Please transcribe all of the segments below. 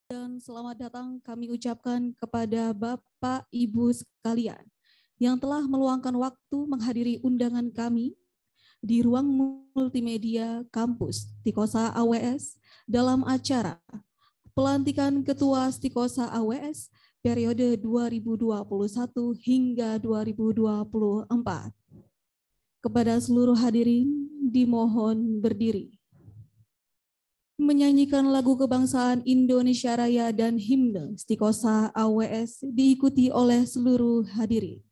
Dan selamat datang kami ucapkan kepada Bapak Ibu sekalian yang telah meluangkan waktu menghadiri undangan kami di ruang multimedia kampus Stikosa AWS dalam acara pelantikan Ketua Stikosa AWS periode 2021 hingga 2024. Kepada seluruh hadirin dimohon berdiri. Menyanyikan lagu kebangsaan Indonesia Raya dan himne Stikosa AWS diikuti oleh seluruh hadirin.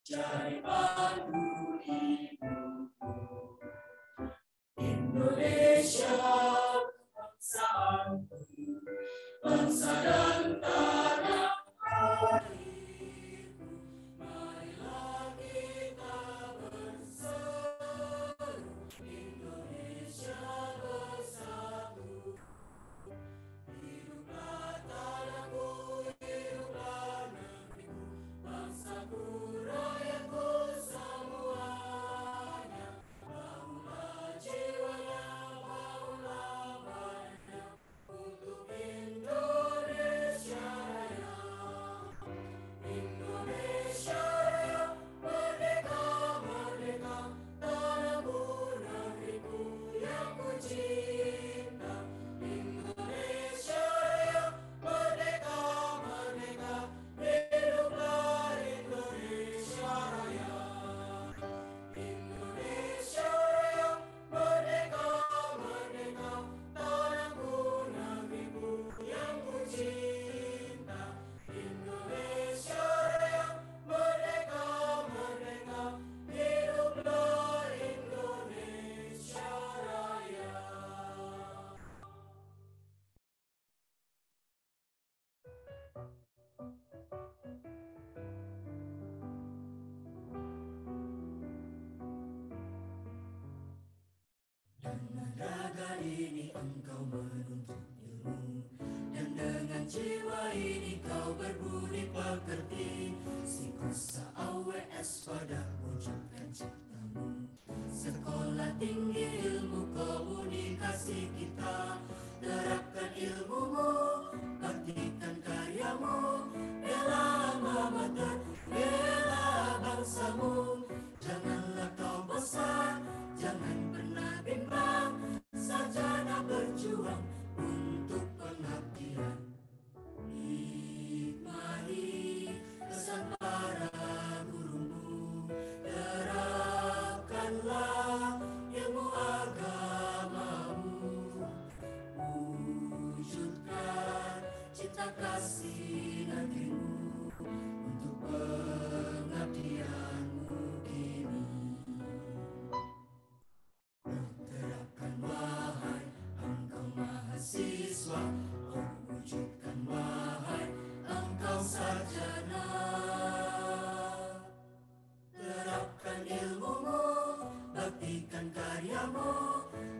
Jadi pandu hidupku, Indonesia bangsaanku, bangsa dan tanah airku. Marilah kita berseru, Indonesia bersatu. Hiduplah tanahku, hiduplah negeriku, bangsaku, rakyatku semuanya. Bangunlah jiwanya, bangunlah badannya, untuk Indonesia Raya. Indonesia Raya, merdeka, merdeka, tanahku, negeriku yang ku cinta. Indonesia Raya, merdeka, merdeka, hiduplah Indonesia Raya. Indonesia Raya, merdeka, merdeka, tanahku, negeriku yang ku cinta. Indonesia Raya, merdeka, merdeka, hiduplah Indonesia Raya. Dengan raga ini engkau menuntut ilmu, dan dengan jiwa ini kau berbudi pekerti. Stikosa AWS pada wujudkan ciptamu, sekolah tinggi ilmu komunikasi kita. Terapkan ilmumu, baktikan karyamu, bela alma mater, bela bangsamu. Janganlah kau bosan, jangan pernah bimbang, sarjana berjuang untuk pengabdian. Hikmati pesan para gurumu, terapkanlah ilmu agamamu, wujudkan cita kasih negerimu untuk pengabdianmu kini. Terapkan wahai engkau mahasiswa, wujudkan wahai engkau sarjana. Terapkan ilmumu, baktikan karyamu,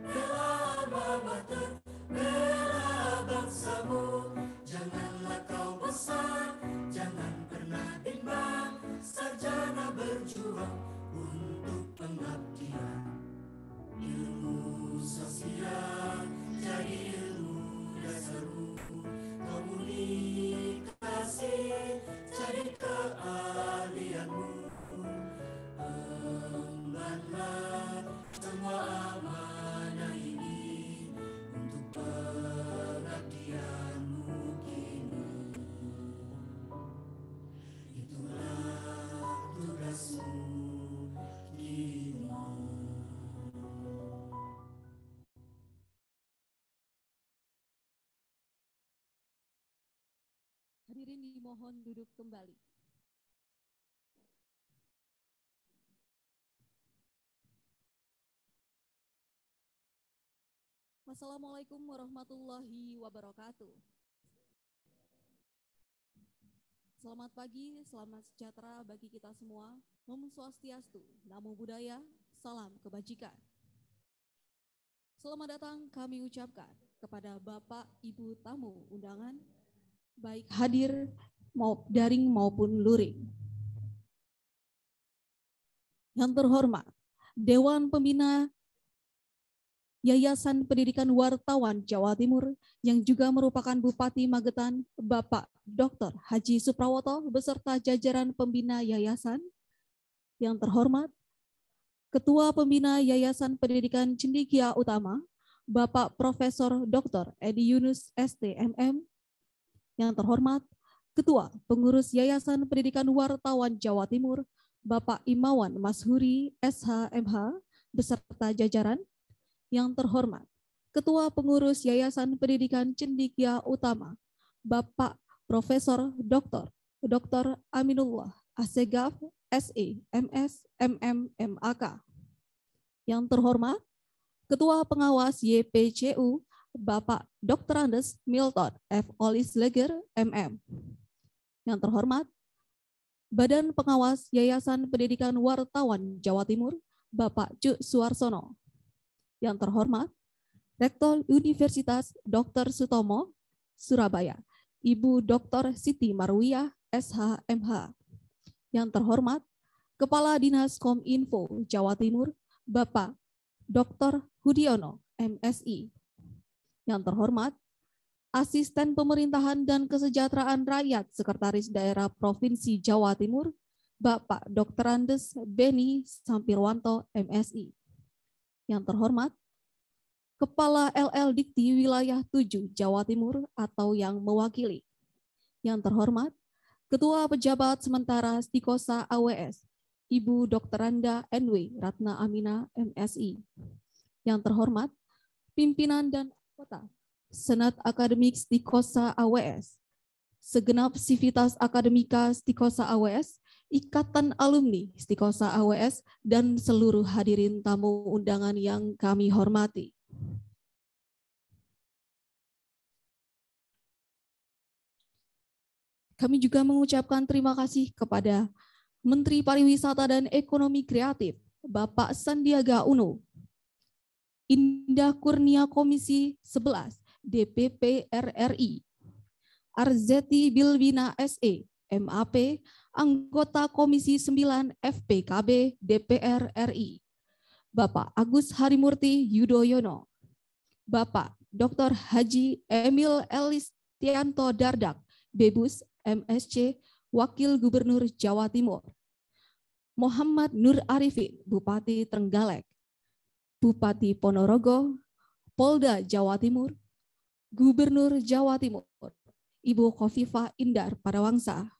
bela alma mater, bela bangsamu. Janganlah kau bosan, jangan pernah bimbang, sarjana berjuang untuk pengabdian. Ilmu sosial jadi ilmu dasarmu, komunikasi jadi keahlianmu. Embanlah semua amanah ini untuk pengabdianmu kini. Itulah tugasmu kini. Hadirin dimohon duduk kembali. Wassalamualaikum warahmatullahi wabarakatuh. Selamat pagi, selamat sejahtera bagi kita semua. Om Swastiastu, Namo Buddhaya, salam kebajikan. Selamat datang kami ucapkan kepada Bapak, Ibu tamu undangan, baik hadir daring maupun luring. Yang terhormat, Dewan Pembina Yayasan Pendidikan Wartawan Jawa Timur yang juga merupakan Bupati Magetan, Bapak Dr. Haji Suprawoto beserta jajaran pembina yayasan. Yang terhormat, Ketua Pembina Yayasan Pendidikan Cendekia Utama, Bapak Profesor Dr. Edi Yunus STMM. Yang terhormat, Ketua Pengurus Yayasan Pendidikan Wartawan Jawa Timur, Bapak Imawan Mashuri SHMH beserta jajaran. Yang terhormat, Ketua Pengurus Yayasan Pendidikan Cendekia Utama, Bapak Profesor Dr. Aminullah Assegaf SE MS MM MAK. Yang terhormat, Ketua Pengawas YPCU, Bapak Dr. Andes Milton F. Olisleger MM. Yang terhormat, Badan Pengawas Yayasan Pendidikan Wartawan Jawa Timur, Bapak Cuk Suarsono. Yang terhormat, Rektor Universitas Dr. Sutomo, Surabaya, Ibu Dr. Siti Marwiyah, SHMH. Yang terhormat, Kepala Dinas Kominfo Jawa Timur, Bapak Dr. Hudiono, MSI. Yang terhormat, Asisten Pemerintahan dan Kesejahteraan Rakyat Sekretaris Daerah Provinsi Jawa Timur, Bapak Dr. Andes Beni Sampirwanto, MSI. Yang terhormat, Kepala LL Dikti Wilayah 7 Jawa Timur atau yang mewakili. Yang terhormat, Ketua Pejabat Sementara Stikosa AWS, Ibu Dr. Randa NW Ratna Amina, MSI. Yang terhormat, pimpinan dan anggota Senat Akademik Stikosa AWS, segenap sivitas akademika Stikosa AWS, Ikatan Alumni Stikosa AWS, dan seluruh hadirin tamu undangan yang kami hormati. Kami juga mengucapkan terima kasih kepada Menteri Pariwisata dan Ekonomi Kreatif, Bapak Sandiaga Uno, Indah Kurnia Komisi 11, DPP RRI, Arzeti Bilbina SE, MAP, anggota Komisi 9 FPKB DPR RI, Bapak Agus Harimurti Yudhoyono, Bapak Dr. Haji Emil Elistianto Dardak, Bebus MSC, Wakil Gubernur Jawa Timur, Muhammad Nur Arifin, Bupati Trenggalek, Bupati Ponorogo, Polda Jawa Timur, Gubernur Jawa Timur, Ibu Khofifah Indar Parawangsa,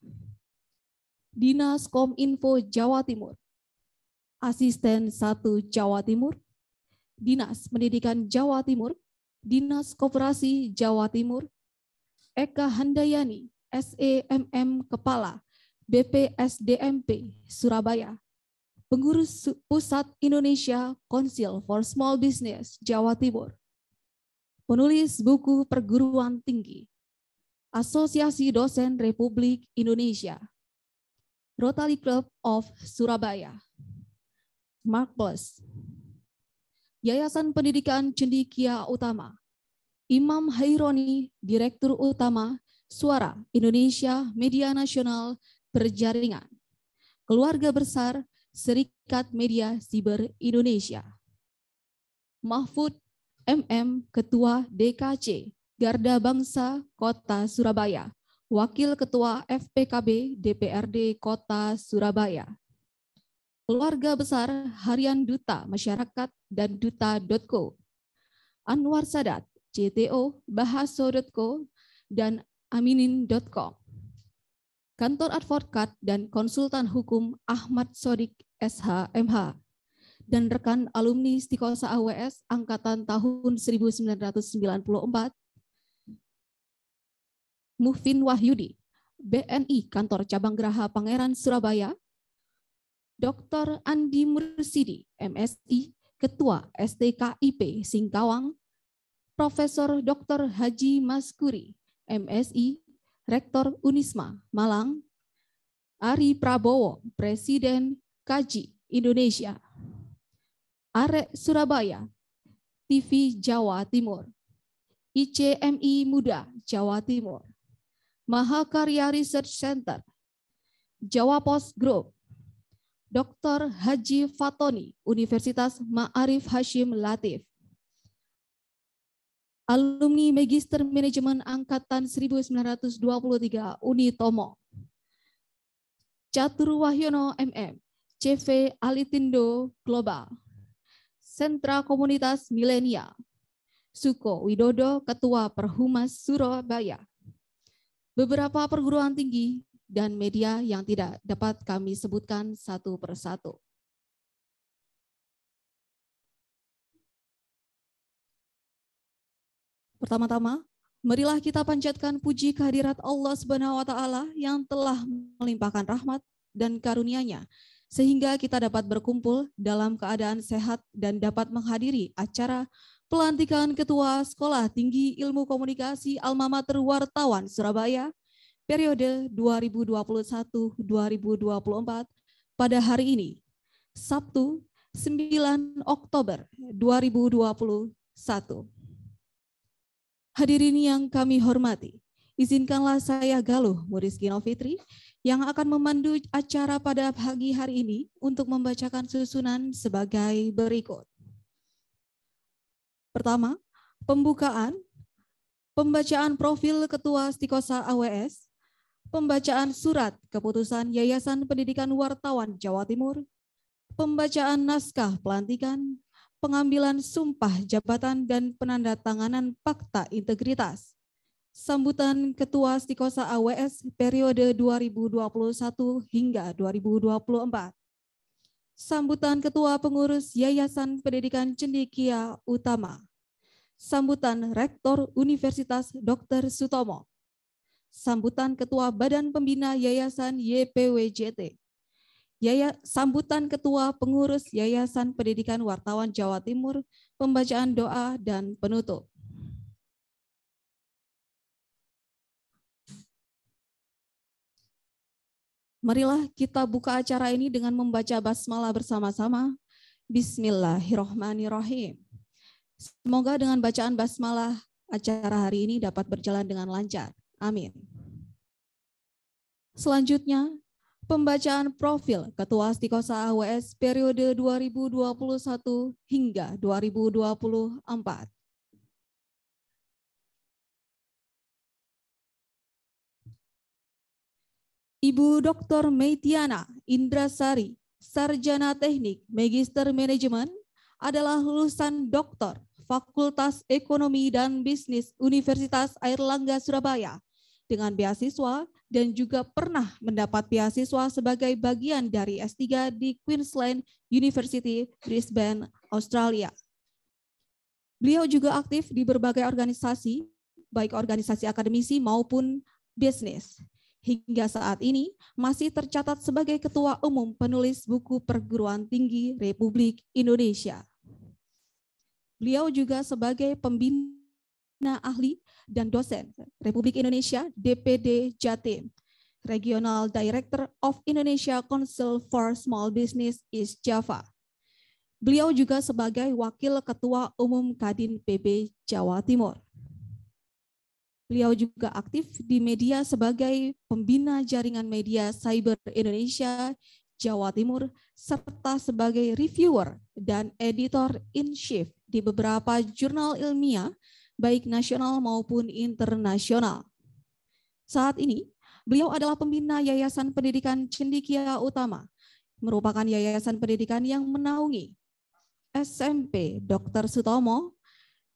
Dinas Kominfo Jawa Timur, Asisten 1 Jawa Timur, Dinas Pendidikan Jawa Timur, Dinas Koperasi Jawa Timur, Eka Handayani, SEMM Kepala BPSDMP Surabaya, Pengurus Pusat Indonesia Council for Small Business Jawa Timur, penulis buku perguruan tinggi, Asosiasi Dosen Republik Indonesia, Rotary Club of Surabaya, Mark Plus, Yayasan Pendidikan Cendekia Utama, Imam Haironi, Direktur Utama Suara Indonesia Media Nasional Berjaringan, Keluarga Besar Serikat Media Siber Indonesia, Mahfud MM, Ketua DKC Garda Bangsa Kota Surabaya, Wakil Ketua FPKB DPRD Kota Surabaya, Keluarga Besar Harian Duta Masyarakat dan Duta.co, Anwar Sadat, CTO, Bahaso.co, dan Aminin.com, Kantor Advokat dan Konsultan Hukum Ahmad Sodik SHMH, dan rekan alumni Stikosa AWS Angkatan tahun 1994, Muhfin Wahyudi, BNI Kantor Cabang Geraha Pangeran Surabaya, Dr. Andi Mursidi, MSI, Ketua STKIP Singkawang, Profesor Dr. Haji Maskuri, MSI, Rektor Unisma Malang, Ari Prabowo, Presiden KAJI Indonesia. Arek Surabaya, TV Jawa Timur. ICMI Muda Jawa Timur. Mahakarya Research Center, Jawa Post Group. Dr. Haji Fatoni, Universitas Ma'arif Hashim Latif. Alumni Magister Manajemen Angkatan 1923 Unitomo. Catur Wahyono MM, CV Alitindo Global. Sentra Komunitas Milenial. Suko Widodo, Ketua Perhumas Surabaya. Beberapa perguruan tinggi dan media yang tidak dapat kami sebutkan satu persatu. Pertama-tama, marilah kita panjatkan puji kehadirat Allah Subhanahu wa taala yang telah melimpahkan rahmat dan karunia-Nya sehingga kita dapat berkumpul dalam keadaan sehat dan dapat menghadiri acara pelantikan Ketua Sekolah Tinggi Ilmu Komunikasi Alma Mater Wartawan Surabaya periode 2021-2024 pada hari ini, Sabtu 9 Oktober 2021. Hadirin yang kami hormati, izinkanlah saya Galuh Muriskino Fitri yang akan memandu acara pada pagi hari ini untuk membacakan susunan sebagai berikut. Pertama, pembukaan, pembacaan profil Ketua Stikosa AWS, pembacaan surat keputusan Yayasan Pendidikan Wartawan Jawa Timur, pembacaan naskah pelantikan, pengambilan sumpah jabatan dan penandatanganan fakta integritas, sambutan Ketua Stikosa AWS periode 2021 hingga 2024, sambutan Ketua Pengurus Yayasan Pendidikan Cendekia Utama, sambutan Rektor Universitas Dr. Sutomo, sambutan Ketua Badan Pembina Yayasan YPWJT, sambutan Ketua Pengurus Yayasan Pendidikan Wartawan Jawa Timur, pembacaan doa dan penutup. Marilah kita buka acara ini dengan membaca basmalah bersama-sama. Bismillahirrahmanirrahim. Semoga dengan bacaan basmalah acara hari ini dapat berjalan dengan lancar. Amin. Selanjutnya, pembacaan profil Ketua Stikosa AWS periode 2021 hingga 2024. Ibu Dr. Meitiana Indrasari, Sarjana Teknik Magister Manajemen, adalah lulusan Doktor Fakultas Ekonomi dan Bisnis Universitas Airlangga Surabaya dengan beasiswa dan juga pernah mendapat beasiswa sebagai bagian dari S3 di Queensland University, Brisbane, Australia. Beliau juga aktif di berbagai organisasi, baik organisasi akademisi maupun bisnis. Hingga saat ini masih tercatat sebagai Ketua Umum Penulis Buku Perguruan Tinggi Republik Indonesia. Beliau juga sebagai pembina ahli dan dosen Republik Indonesia DPD Jatim, Regional Director of Indonesia Council for Small Business East Java. Beliau juga sebagai Wakil Ketua Umum Kadin PB Jawa Timur. Beliau juga aktif di media sebagai pembina jaringan media Cyber Indonesia Jawa Timur, serta sebagai reviewer dan editor-in-chief di beberapa jurnal ilmiah, baik nasional maupun internasional. Saat ini, beliau adalah pembina Yayasan Pendidikan Cendekia Utama, merupakan yayasan pendidikan yang menaungi SMP Dr. Sutomo,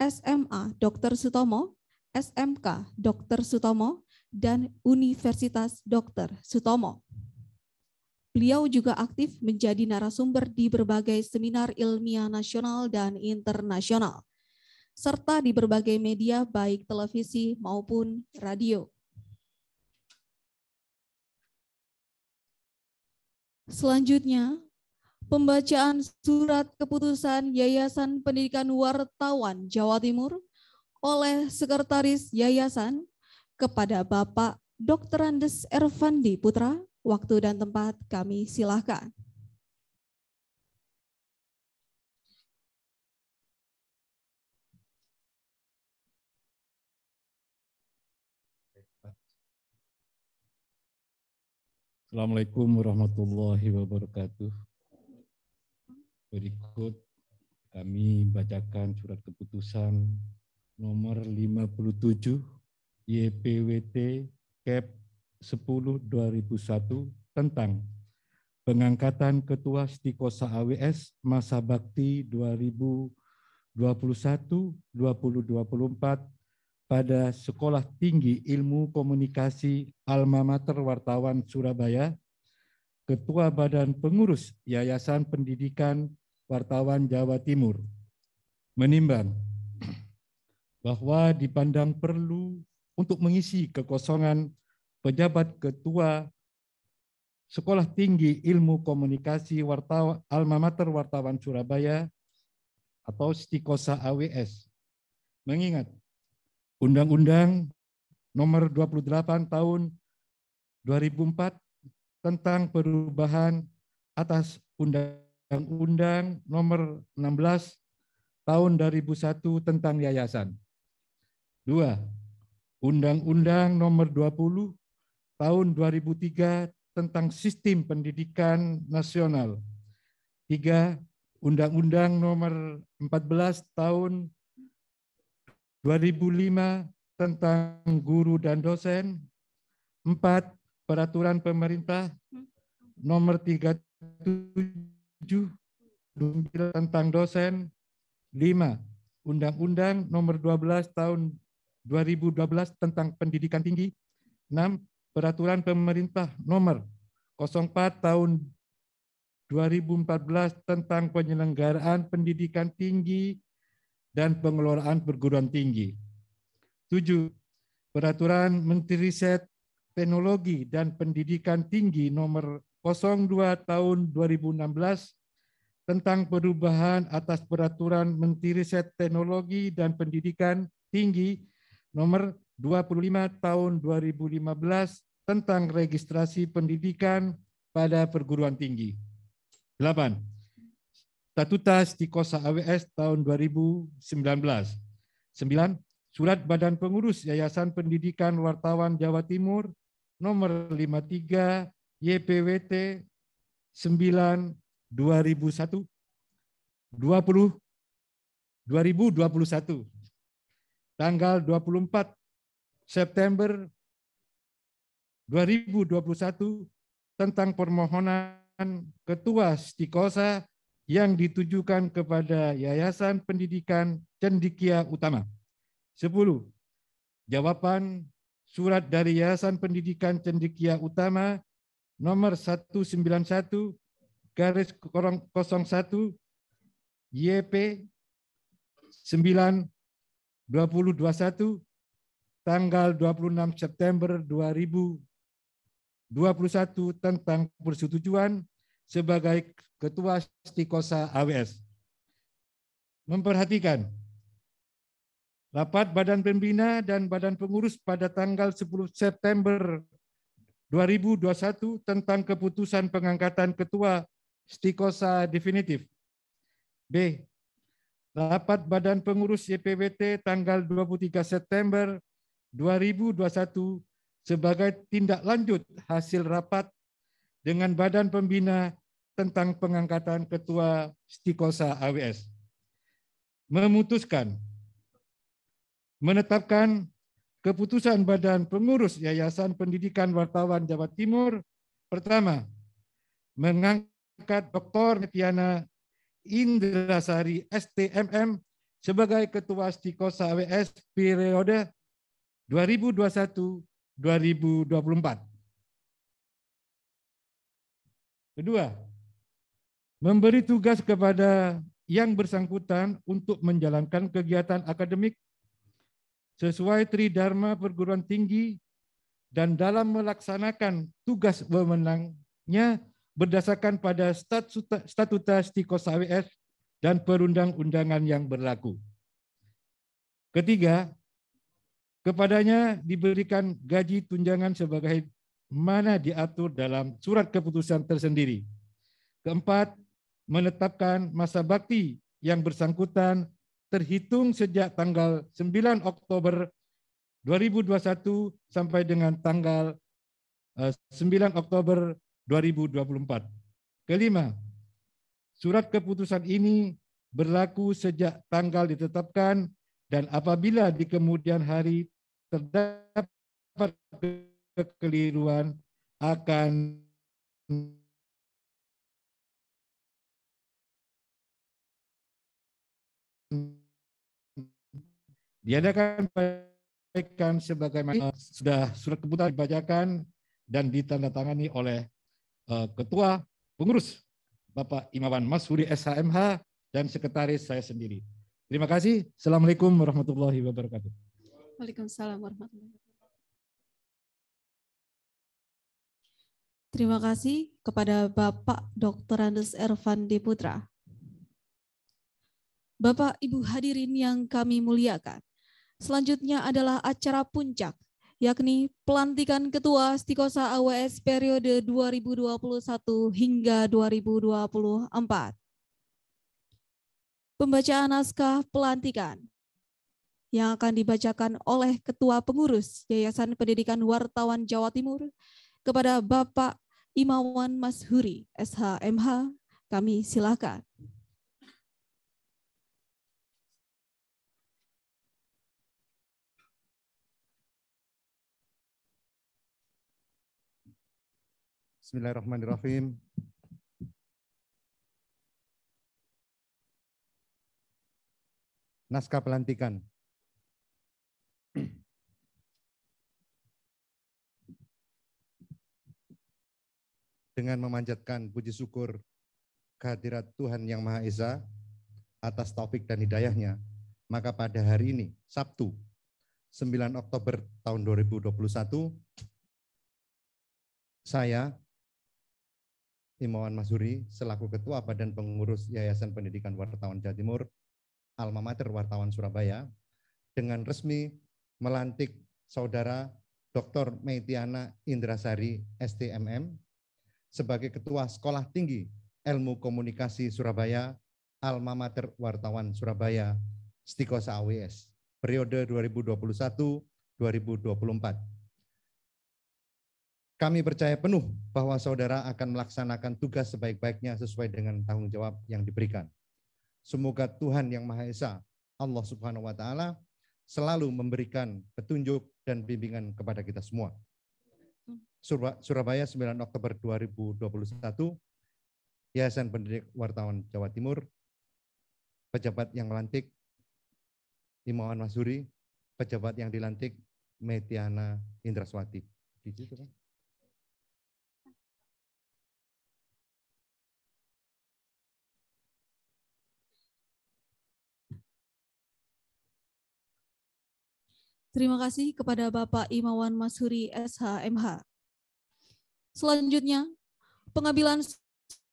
SMA Dr. Sutomo, SMK Dr. Sutomo, dan Universitas Dr. Sutomo. Beliau juga aktif menjadi narasumber di berbagai seminar ilmiah nasional dan internasional, serta di berbagai media baik televisi maupun radio. Selanjutnya, pembacaan surat keputusan Yayasan Pendidikan Wartawan Jawa Timur oleh Sekretaris Yayasan kepada Bapak Dr. Andes Ervandi Putra, Waktu dan tempat kami silahkan. Assalamualaikum warahmatullahi wabarakatuh. Berikut kami bacakan surat keputusan nomor 57 YPWT Kep 10/2001 tentang pengangkatan Ketua Stikosa AWS masa bakti 2021-2024 pada Sekolah Tinggi Ilmu Komunikasi Alma Mater Wartawan Surabaya, Ketua Badan Pengurus Yayasan Pendidikan Wartawan Jawa Timur, menimbang bahwa dipandang perlu untuk mengisi kekosongan pejabat Ketua Sekolah Tinggi Ilmu Komunikasi Alma Mater Wartawan Surabaya atau Stikosa AWS, mengingat Undang-Undang Nomor 28 Tahun 2004 tentang perubahan atas Undang-Undang Nomor 16 Tahun 2001 tentang yayasan. 2. Undang-Undang Nomor 20 Tahun 2003 tentang Sistem Pendidikan Nasional. 3. Undang-Undang Nomor 14 Tahun 2005 tentang guru dan dosen. 4. Peraturan Pemerintah Nomor 37 tentang dosen. 5. Undang-Undang Nomor 12 Tahun 2012 tentang Pendidikan Tinggi. 6. Peraturan Pemerintah Nomor 04 Tahun 2014 tentang penyelenggaraan pendidikan tinggi dan pengelolaan perguruan tinggi. 7. Peraturan Menteri Riset, Teknologi dan Pendidikan Tinggi Nomor 02 Tahun 2016 tentang perubahan atas Peraturan Menteri Riset, Teknologi dan Pendidikan Tinggi Nomor 25 Tahun 2015 tentang registrasi pendidikan pada perguruan tinggi. 8. Statuta Stikosa AWS tahun 2019. 9. Surat Badan Pengurus Yayasan Pendidikan Wartawan Jawa Timur nomor 53 YPWT 9 2021 tanggal 24 September 2021 tentang permohonan Ketua Stikosa yang ditujukan kepada Yayasan Pendidikan Cendekia Utama. 10. Jawaban surat dari Yayasan Pendidikan Cendekia Utama nomor 191/01 YP 9/2021 tanggal 26 September 2021 tentang persetujuan sebagai Ketua Stikosa AWS. Memperhatikan rapat Badan Pembina dan Badan Pengurus pada tanggal 10 September 2021 tentang keputusan pengangkatan Ketua Stikosa definitif. B. Rapat Badan Pengurus YPWT tanggal 23 September 2021 sebagai tindak lanjut hasil rapat dengan Badan Pembina tentang pengangkatan Ketua Stikosa AWS. Memutuskan menetapkan keputusan Badan Pengurus Yayasan Pendidikan Wartawan Jawa Timur. Pertama, mengangkat Dr. Netiana Indrasari STMM sebagai Ketua Stikosa AWS periode 2021-2024. Kedua, memberi tugas kepada yang bersangkutan untuk menjalankan kegiatan akademik sesuai Tridharma Perguruan Tinggi dan dalam melaksanakan tugas wewenangnya berdasarkan pada statuta Stikosa AWS dan perundang-undangan yang berlaku. Ketiga, kepadanya diberikan gaji tunjangan sebagai sebagaimana diatur dalam surat keputusan tersendiri. Keempat, menetapkan masa bakti yang bersangkutan terhitung sejak tanggal 9 Oktober 2021 sampai dengan tanggal 9 Oktober 2024. Kelima, surat keputusan ini berlaku sejak tanggal ditetapkan dan apabila di kemudian hari terdapat kekeliruan akan diadakan perbaikan sebagaimana sudah surat keputusan dibacakan dan ditandatangani oleh Ketua Pengurus Bapak Imawan Mashuri SHMH dan Sekretaris saya sendiri. Terima kasih. Assalamualaikum warahmatullahi wabarakatuh. Waalaikumsalam warahmatullahi wabarakatuh. Terima kasih kepada Bapak Dr. Andes Ervandi Putra. Bapak Ibu hadirin yang kami muliakan, selanjutnya adalah acara puncak, yakni pelantikan Ketua Stikosa AWS periode 2021 hingga 2024. Pembacaan naskah pelantikan yang akan dibacakan oleh Ketua Pengurus Yayasan Pendidikan Wartawan Jawa Timur kepada Bapak Imawan Mashuri, SHMH, kami silakan. Bismillahirrahmanirrahim. Naskah pelantikan. Dengan memanjatkan puji syukur kehadirat Tuhan Yang Maha Esa atas taufik dan hidayahnya, maka pada hari ini, Sabtu, 9 Oktober tahun 2021, saya, Imawan Mashuri, selaku Ketua Badan Pengurus Yayasan Pendidikan Wartawan Jawa Timur, Alma Mater Wartawan Surabaya, dengan resmi melantik Saudara Dr. Meitiana Indrasari, STMM, sebagai Ketua Sekolah Tinggi Ilmu Komunikasi Surabaya, Alma Mater Wartawan Surabaya, Stikosa AWS, periode 2021-2024. Kami percaya penuh bahwa saudara akan melaksanakan tugas sebaik-baiknya sesuai dengan tanggung jawab yang diberikan. Semoga Tuhan Yang Maha Esa, Allah Subhanahu wa Ta'ala, selalu memberikan petunjuk dan bimbingan kepada kita semua. Surabaya, 9 Oktober 2021, Yayasan Pendidik Wartawan Jawa Timur, pejabat yang melantik Imawan Mashuri, pejabat yang dilantik Meitiana Indraswati. Di situ kan? Terima kasih kepada Bapak Imawan Mashuri, SHMH. Selanjutnya, pengambilan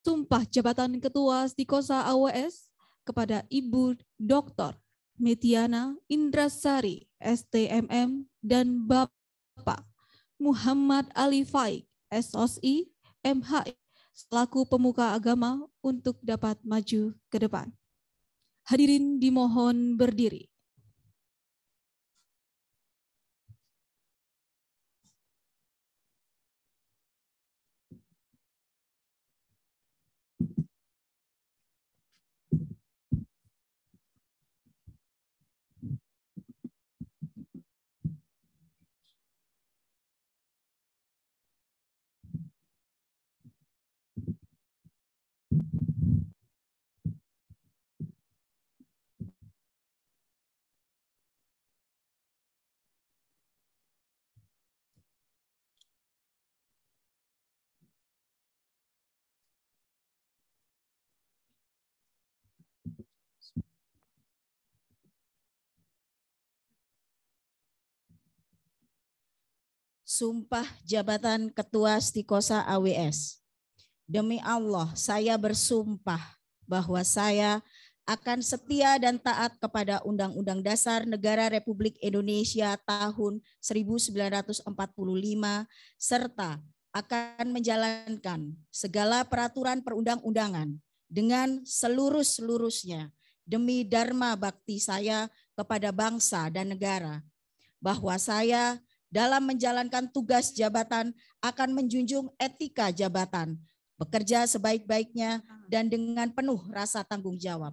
sumpah jabatan Ketua Stikosa AWS kepada Ibu Dr. Meitiana Indrasari, STMM, dan Bapak Muhammad Ali Faik, SOSI, MHI, selaku pemuka agama untuk dapat maju ke depan. Hadirin dimohon berdiri. Sumpah jabatan Ketua Stikosa AWS. Demi Allah, saya bersumpah bahwa saya akan setia dan taat kepada Undang-Undang Dasar Negara Republik Indonesia tahun 1945 serta akan menjalankan segala peraturan perundang-undangan dengan seluruh-seluruhnya demi dharma bakti saya kepada bangsa dan negara, bahwa saya dalam menjalankan tugas jabatan akan menjunjung etika jabatan, bekerja sebaik-baiknya dan dengan penuh rasa tanggung jawab,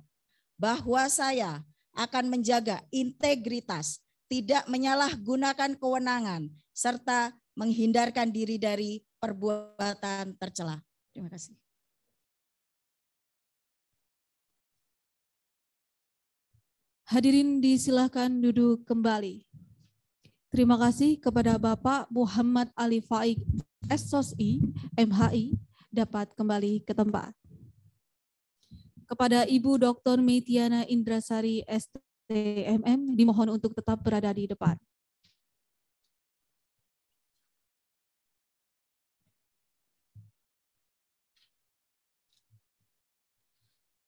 bahwa saya akan menjaga integritas, tidak menyalahgunakan kewenangan, serta menghindarkan diri dari perbuatan tercela. Terima kasih. Hadirin disilakan duduk kembali. Terima kasih kepada Bapak Muhammad Ali Faik, SOSI, MHI, dapat kembali ke tempat. Kepada Ibu Dr. Metiana Indrasari, STMM, dimohon untuk tetap berada di depan.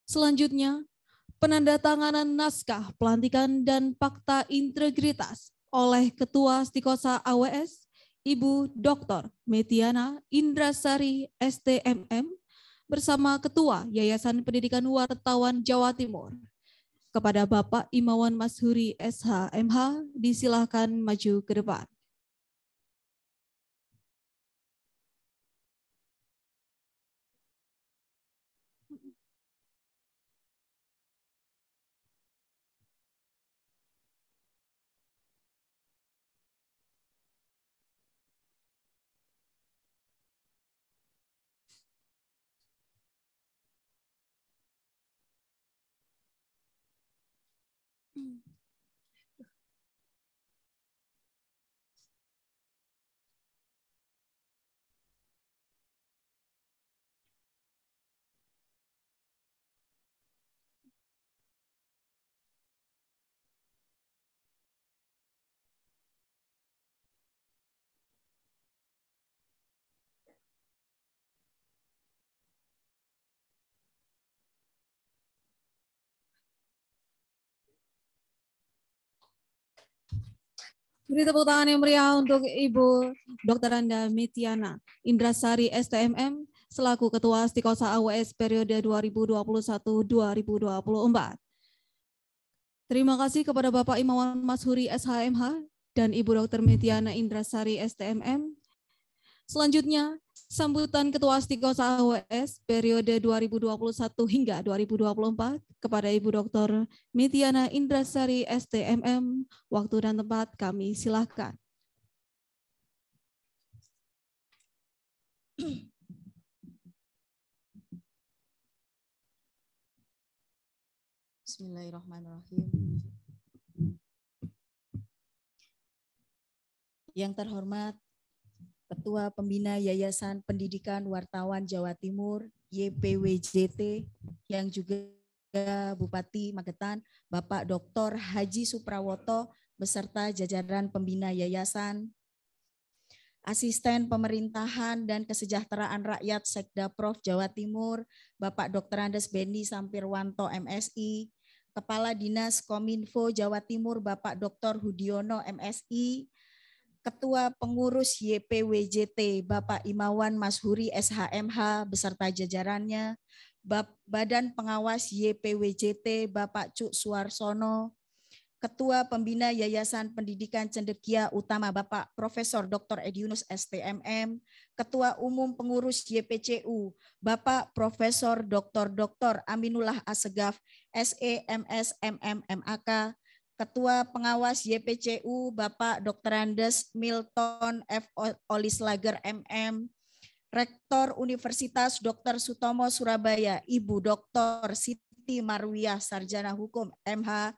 Selanjutnya, penandatanganan naskah pelantikan dan fakta integritas oleh Ketua Stikosa AWS, Ibu Dr. Metiana Indrasari, STMM, bersama Ketua Yayasan Pendidikan Wartawan Jawa Timur. Kepada Bapak Imawan Mashuri, SHMH, disilakan maju ke depan. Beri tepuk tangan yang meriah untuk Ibu Dr. Anda Metiana Indrasari, STMM, selaku Ketua Stikosa AWS periode 2021-2024. Terima kasih kepada Bapak Imawan Mashuri, SHMH, dan Ibu Dr. Metiana Indrasari, STMM. Selanjutnya, sambutan Ketua Stikosa AWS periode 2021 hingga 2024 kepada Ibu Dr. Metiana Indrasari, STMM. Waktu dan tempat kami silakan. Bismillahirrahmanirrahim. Yang terhormat Ketua Pembina Yayasan Pendidikan Wartawan Jawa Timur, YPWJT, yang juga Bupati Magetan, Bapak Dr. Haji Suprawoto, beserta jajaran pembina yayasan, Asisten Pemerintahan dan Kesejahteraan Rakyat Sekda Prof Jawa Timur, Bapak Dr. Andes Bendi Sampirwanto, MSI, Kepala Dinas Kominfo Jawa Timur, Bapak Dr. Hudiono, MSI, Ketua Pengurus YPWJT, Bapak Imawan Mashuri, SHMH, beserta jajarannya, Badan Pengawas YPWJT, Bapak Cuk Suarsono, Ketua Pembina Yayasan Pendidikan Cendekia Utama, Bapak Profesor Dr. Ediunus, STMM, Ketua Umum Pengurus YPCU, Bapak Profesor Dr. Aminullah Assegaf, SEMS, MMMAK, Ketua Pengawas YPCU, Bapak Dr. Andes Milton F. Olislager, MM, Rektor Universitas Dr. Sutomo Surabaya, Ibu Dr. Siti Marwiyah, Sarjana Hukum, MH,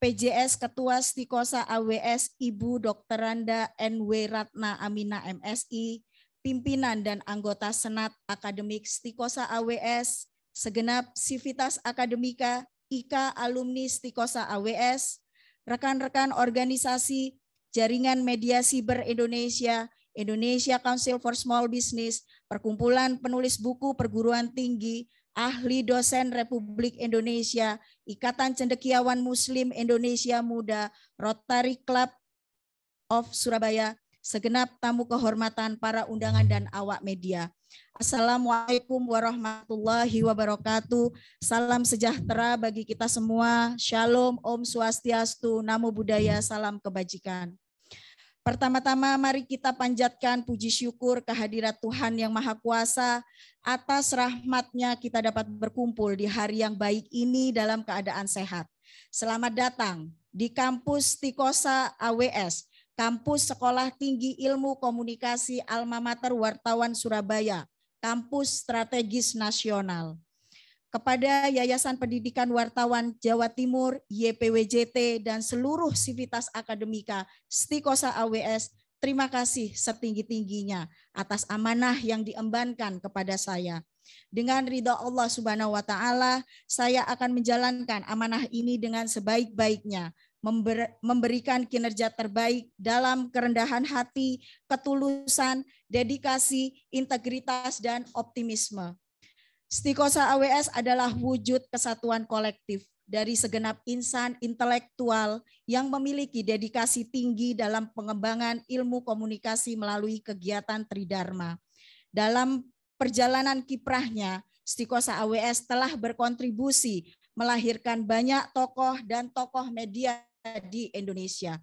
PJS Ketua Stikosa AWS, Ibu Dr. Randa NW Ratna Amina, MSI, pimpinan dan anggota Senat Akademik Stikosa AWS, segenap Sivitas Akademika, IKA alumni Stikosa AWS, rekan-rekan organisasi Jaringan Media Siber Indonesia, Indonesia Council for Small Business, Perkumpulan Penulis Buku Perguruan Tinggi, ahli dosen Republik Indonesia, Ikatan Cendekiawan Muslim Indonesia Muda, Rotary Club of Surabaya, segenap tamu kehormatan, para undangan dan awak media. Assalamualaikum warahmatullahi wabarakatuh. Salam sejahtera bagi kita semua. Shalom, Om Swastiastu, Namo Buddhaya, salam kebajikan. Pertama-tama mari kita panjatkan puji syukur kehadirat Tuhan yang Maha Kuasa. Atas rahmat-Nya kita dapat berkumpul di hari yang baik ini dalam keadaan sehat. Selamat datang di kampus Stikosa AWS, Kampus Sekolah Tinggi Ilmu Komunikasi Alma Mater Wartawan Surabaya, Kampus Strategis Nasional. Kepada Yayasan Pendidikan Wartawan Jawa Timur, YPWJT, dan seluruh sivitas akademika Stikosa AWS, terima kasih setinggi-tingginya atas amanah yang diembankan kepada saya. Dengan ridha Allah Subhanahu wa Ta'ala, saya akan menjalankan amanah ini dengan sebaik-baiknya, memberikan kinerja terbaik dalam kerendahan hati, ketulusan, dedikasi, integritas, dan optimisme. Stikosa AWS adalah wujud kesatuan kolektif dari segenap insan intelektual yang memiliki dedikasi tinggi dalam pengembangan ilmu komunikasi melalui kegiatan Tridharma. Dalam perjalanan kiprahnya, Stikosa AWS telah berkontribusi melahirkan banyak tokoh dan tokoh media di Indonesia.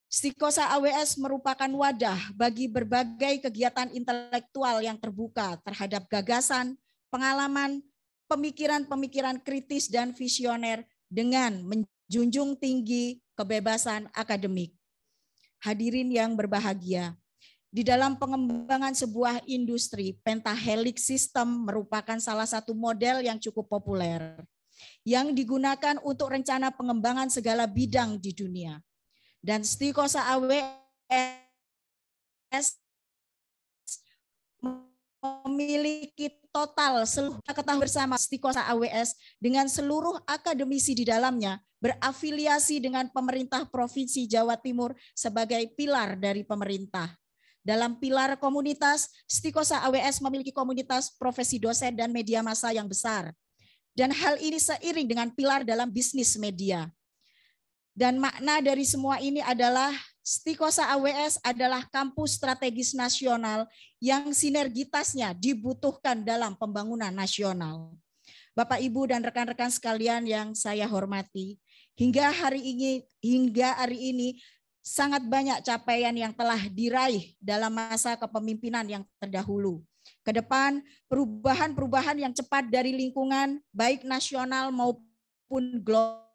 Stikosa AWS merupakan wadah bagi berbagai kegiatan intelektual yang terbuka terhadap gagasan, pengalaman, pemikiran-pemikiran kritis dan visioner dengan menjunjung tinggi kebebasan akademik. Hadirin yang berbahagia, di dalam pengembangan sebuah industri, pentahelix system merupakan salah satu model yang cukup populer yang digunakan untuk rencana pengembangan segala bidang di dunia. Dan Stikosa AWS memiliki total seluruh ketahuan bersama Stikosa AWS dengan seluruh akademisi di dalamnya berafiliasi dengan pemerintah Provinsi Jawa Timur sebagai pilar dari pemerintah. Dalam pilar komunitas, Stikosa AWS memiliki komunitas profesi dosen dan media massa yang besar. Dan hal ini seiring dengan pilar dalam bisnis media. Dan makna dari semua ini adalah Stikosa AWS adalah kampus strategis nasional yang sinergitasnya dibutuhkan dalam pembangunan nasional. Bapak, Ibu, dan rekan-rekan sekalian yang saya hormati, hingga hari ini sangat banyak capaian yang telah diraih dalam masa kepemimpinan yang terdahulu. Ke depan, perubahan-perubahan yang cepat dari lingkungan, baik nasional maupun global,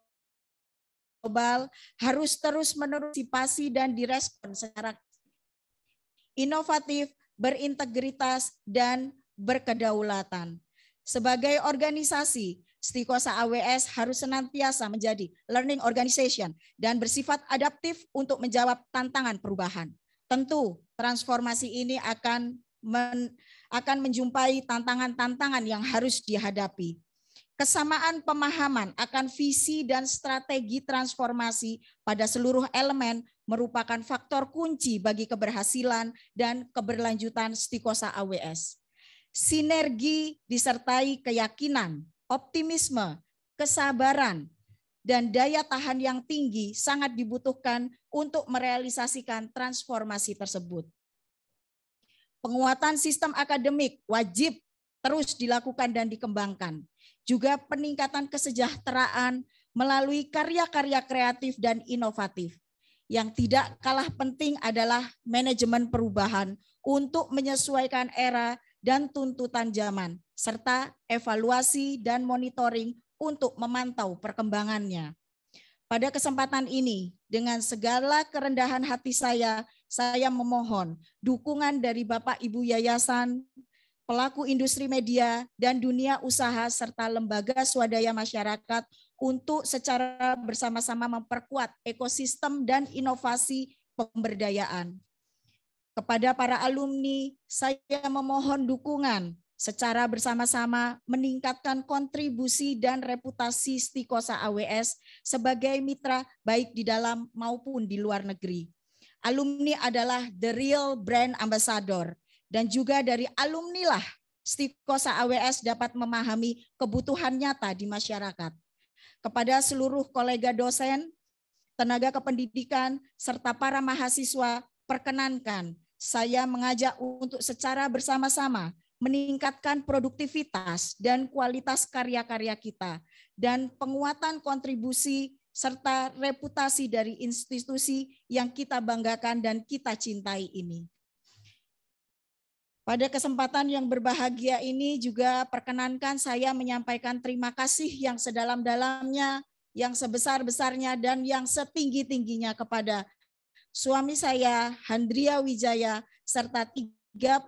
harus terus-menerus antisipasi dan direspon secara inovatif, berintegritas, dan berkedaulatan. Sebagai organisasi, Stikosa AWS harus senantiasa menjadi learning organization dan bersifat adaptif untuk menjawab tantangan perubahan. Tentu, transformasi ini akan menjumpai tantangan-tantangan yang harus dihadapi. Kesamaan pemahaman akan visi dan strategi transformasi pada seluruh elemen merupakan faktor kunci bagi keberhasilan dan keberlanjutan Stikosa AWS. Sinergi disertai keyakinan, optimisme, kesabaran, dan daya tahan yang tinggi sangat dibutuhkan untuk merealisasikan transformasi tersebut. Penguatan sistem akademik wajib terus dilakukan dan dikembangkan. Juga peningkatan kesejahteraan melalui karya-karya kreatif dan inovatif. Yang tidak kalah penting adalah manajemen perubahan untuk menyesuaikan era dan tuntutan zaman, serta evaluasi dan monitoring untuk memantau perkembangannya. Pada kesempatan ini, dengan segala kerendahan hati saya memohon dukungan dari Bapak Ibu Yayasan, pelaku industri media, dan dunia usaha serta lembaga swadaya masyarakat untuk secara bersama-sama memperkuat ekosistem dan inovasi pemberdayaan. Kepada para alumni, saya memohon dukungan secara bersama-sama meningkatkan kontribusi dan reputasi Stikosa AWS sebagai mitra baik di dalam maupun di luar negeri. Alumni adalah the real brand ambassador. Dan juga dari alumni lah Stikosa AWS dapat memahami kebutuhan nyata di masyarakat. Kepada seluruh kolega dosen, tenaga kependidikan, serta para mahasiswa, perkenankan saya mengajak untuk secara bersama-sama meningkatkan produktivitas dan kualitas karya-karya kita dan penguatan kontribusi serta reputasi dari institusi yang kita banggakan dan kita cintai ini. Pada kesempatan yang berbahagia ini juga perkenankan saya menyampaikan terima kasih yang sedalam-dalamnya, yang sebesar-besarnya, dan yang setinggi-tingginya kepada suami saya, Handria Wijaya, serta 3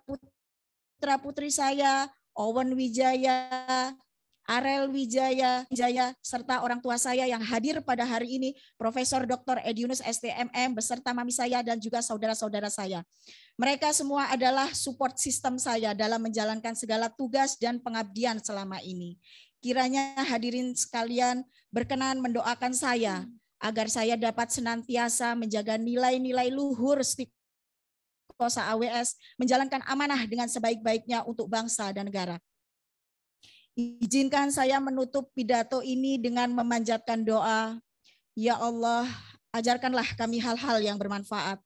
putra-putri saya, Owen Wijaya, Arel Wijaya, serta orang tua saya yang hadir pada hari ini, Profesor Dr. Ediunus STMM, beserta mami saya dan juga saudara-saudara saya. Mereka semua adalah support system saya dalam menjalankan segala tugas dan pengabdian selama ini. Kiranya hadirin sekalian berkenan mendoakan saya agar saya dapat senantiasa menjaga nilai-nilai luhur Stikosa AWS, menjalankan amanah dengan sebaik-baiknya untuk bangsa dan negara. Izinkan saya menutup pidato ini dengan memanjatkan doa. Ya Allah, ajarkanlah kami hal-hal yang bermanfaat.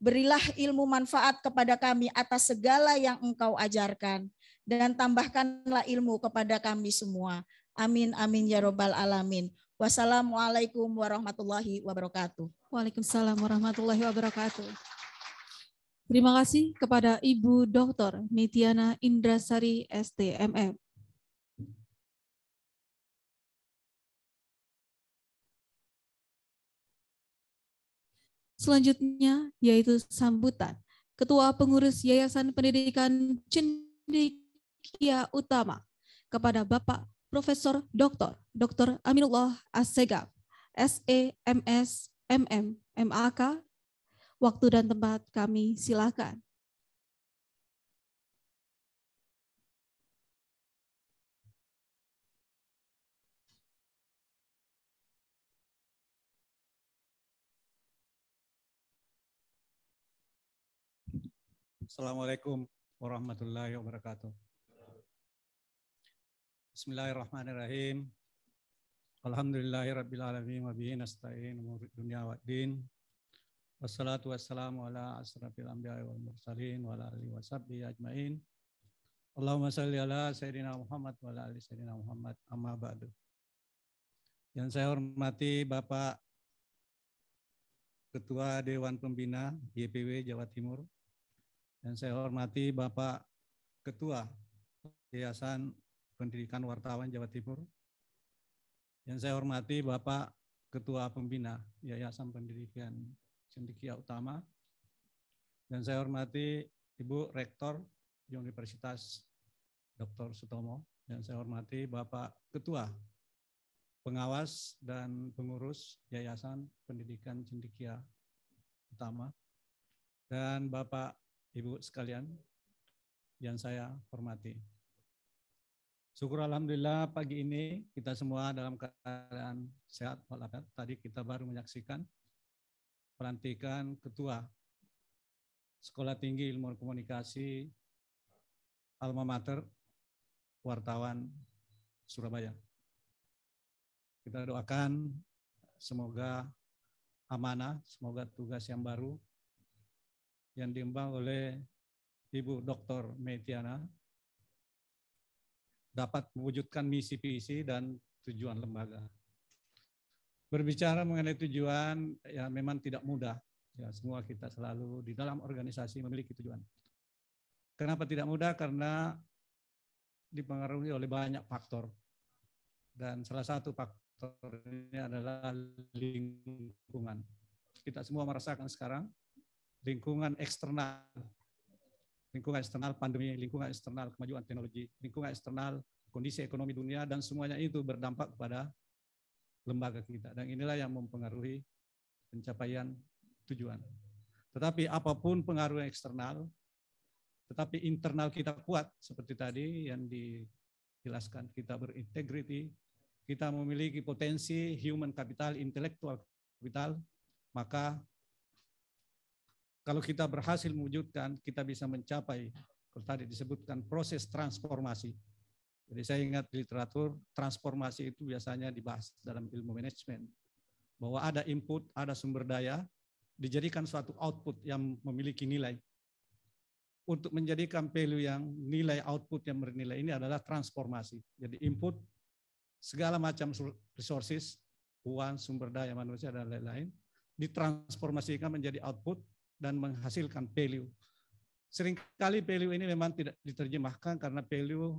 Berilah ilmu manfaat kepada kami atas segala yang Engkau ajarkan, dan tambahkanlah ilmu kepada kami semua. Amin, amin, ya robbal alamin. Wassalamualaikum warahmatullahi wabarakatuh. Waalaikumsalam warahmatullahi wabarakatuh. Terima kasih kepada Ibu Dr. Metiana Indrasari STMM. Selanjutnya yaitu sambutan Ketua Pengurus Yayasan Pendidikan Cendekia Utama kepada Bapak Profesor Dr. Aminullah Assegaf, SEMS, MM, MAK. Waktu dan tempat kami silakan. Assalamualaikum warahmatullahi wabarakatuh. Bismillahirrahmanirrahim. Alhamdulillahirabbil alamin wa bihi nasta'in umuri dunya waddin. Wassalatu wassalamu ala asrafil anbiya'i wal mursalin wa ala alihi washabbihi ajmain. Allahumma shalli ala sayyidina Muhammad wa ala ali sayyidina Muhammad, amma ba'du. Yang saya hormati Bapak Ketua Dewan Pembina YPW Jawa Timur. Dan saya hormati Bapak Ketua Yayasan Pendidikan Wartawan Jawa Timur. Yang saya hormati Bapak Ketua Pembina Yayasan Pendidikan Cendekia Utama. Dan saya hormati Ibu Rektor Universitas Dr. Sutomo. Dan saya hormati Bapak Ketua Pengawas dan Pengurus Yayasan Pendidikan Cendekia Utama. Dan Bapak Ibu sekalian yang saya hormati. Syukur alhamdulillah pagi ini kita semua dalam keadaan sehat walafiat. Tadi kita baru menyaksikan pelantikan Ketua Sekolah Tinggi Ilmu Komunikasi Alma Mater Wartawan Surabaya. Kita doakan semoga amanah, semoga tugas yang baru yang diemban oleh Ibu Dr. Metiana dapat mewujudkan misi visi dan tujuan lembaga. Berbicara mengenai tujuan, ya memang tidak mudah. Ya, semua kita selalu di dalam organisasi memiliki tujuan. Kenapa tidak mudah? Karena dipengaruhi oleh banyak faktor. Dan salah satu faktor ini adalah lingkungan. Kita semua merasakan sekarang lingkungan eksternal pandemi, lingkungan eksternal kemajuan teknologi, lingkungan eksternal kondisi ekonomi dunia, dan semuanya itu berdampak pada lembaga kita. Dan inilah yang mempengaruhi pencapaian tujuan. Tetapi apapun pengaruh eksternal, tetapi internal kita kuat, seperti tadi yang dijelaskan, kita berintegriti, kita memiliki potensi human capital, intellectual capital, maka kalau kita berhasil mewujudkan, kita bisa mencapai Kalau tadi disebutkan proses transformasi. Jadi saya ingat di literatur, transformasi itu biasanya dibahas dalam ilmu manajemen. Bahwa ada input, ada sumber daya, dijadikan suatu output yang memiliki nilai. Untuk menjadikan value yang nilai output yang bernilai ini adalah transformasi. Jadi input, segala macam resources, uang, sumber daya manusia, dan lain-lain, ditransformasikan menjadi output dan menghasilkan value. Seringkali value ini memang tidak diterjemahkan karena value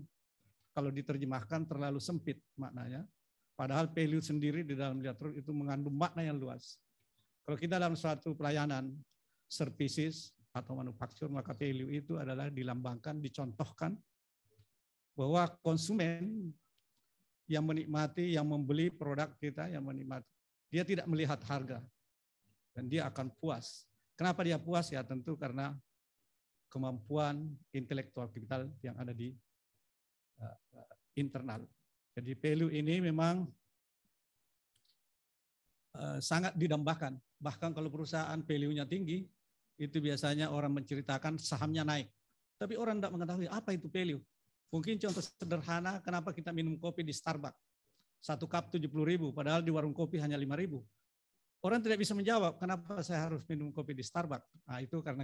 kalau diterjemahkan terlalu sempit maknanya. Padahal value sendiri di dalam literatur itu mengandung makna yang luas. Kalau kita dalam suatu pelayanan, services atau manufaktur, maka value itu adalah dilambangkan, dicontohkan bahwa konsumen yang menikmati, yang membeli produk kita, yang menikmati, dia tidak melihat harga dan dia akan puas. Kenapa dia puas? Ya tentu karena kemampuan intelektual kapital yang ada di internal. Jadi value ini memang sangat didambakan. Bahkan kalau perusahaan value-nya tinggi, itu biasanya orang menceritakan sahamnya naik. Tapi orang tidak mengetahui apa itu value. Mungkin contoh sederhana, kenapa kita minum kopi di Starbucks? 1 cup 70.000, padahal di warung kopi hanya 5.000. Orang tidak bisa menjawab, kenapa saya harus minum kopi di Starbucks? Nah, itu karena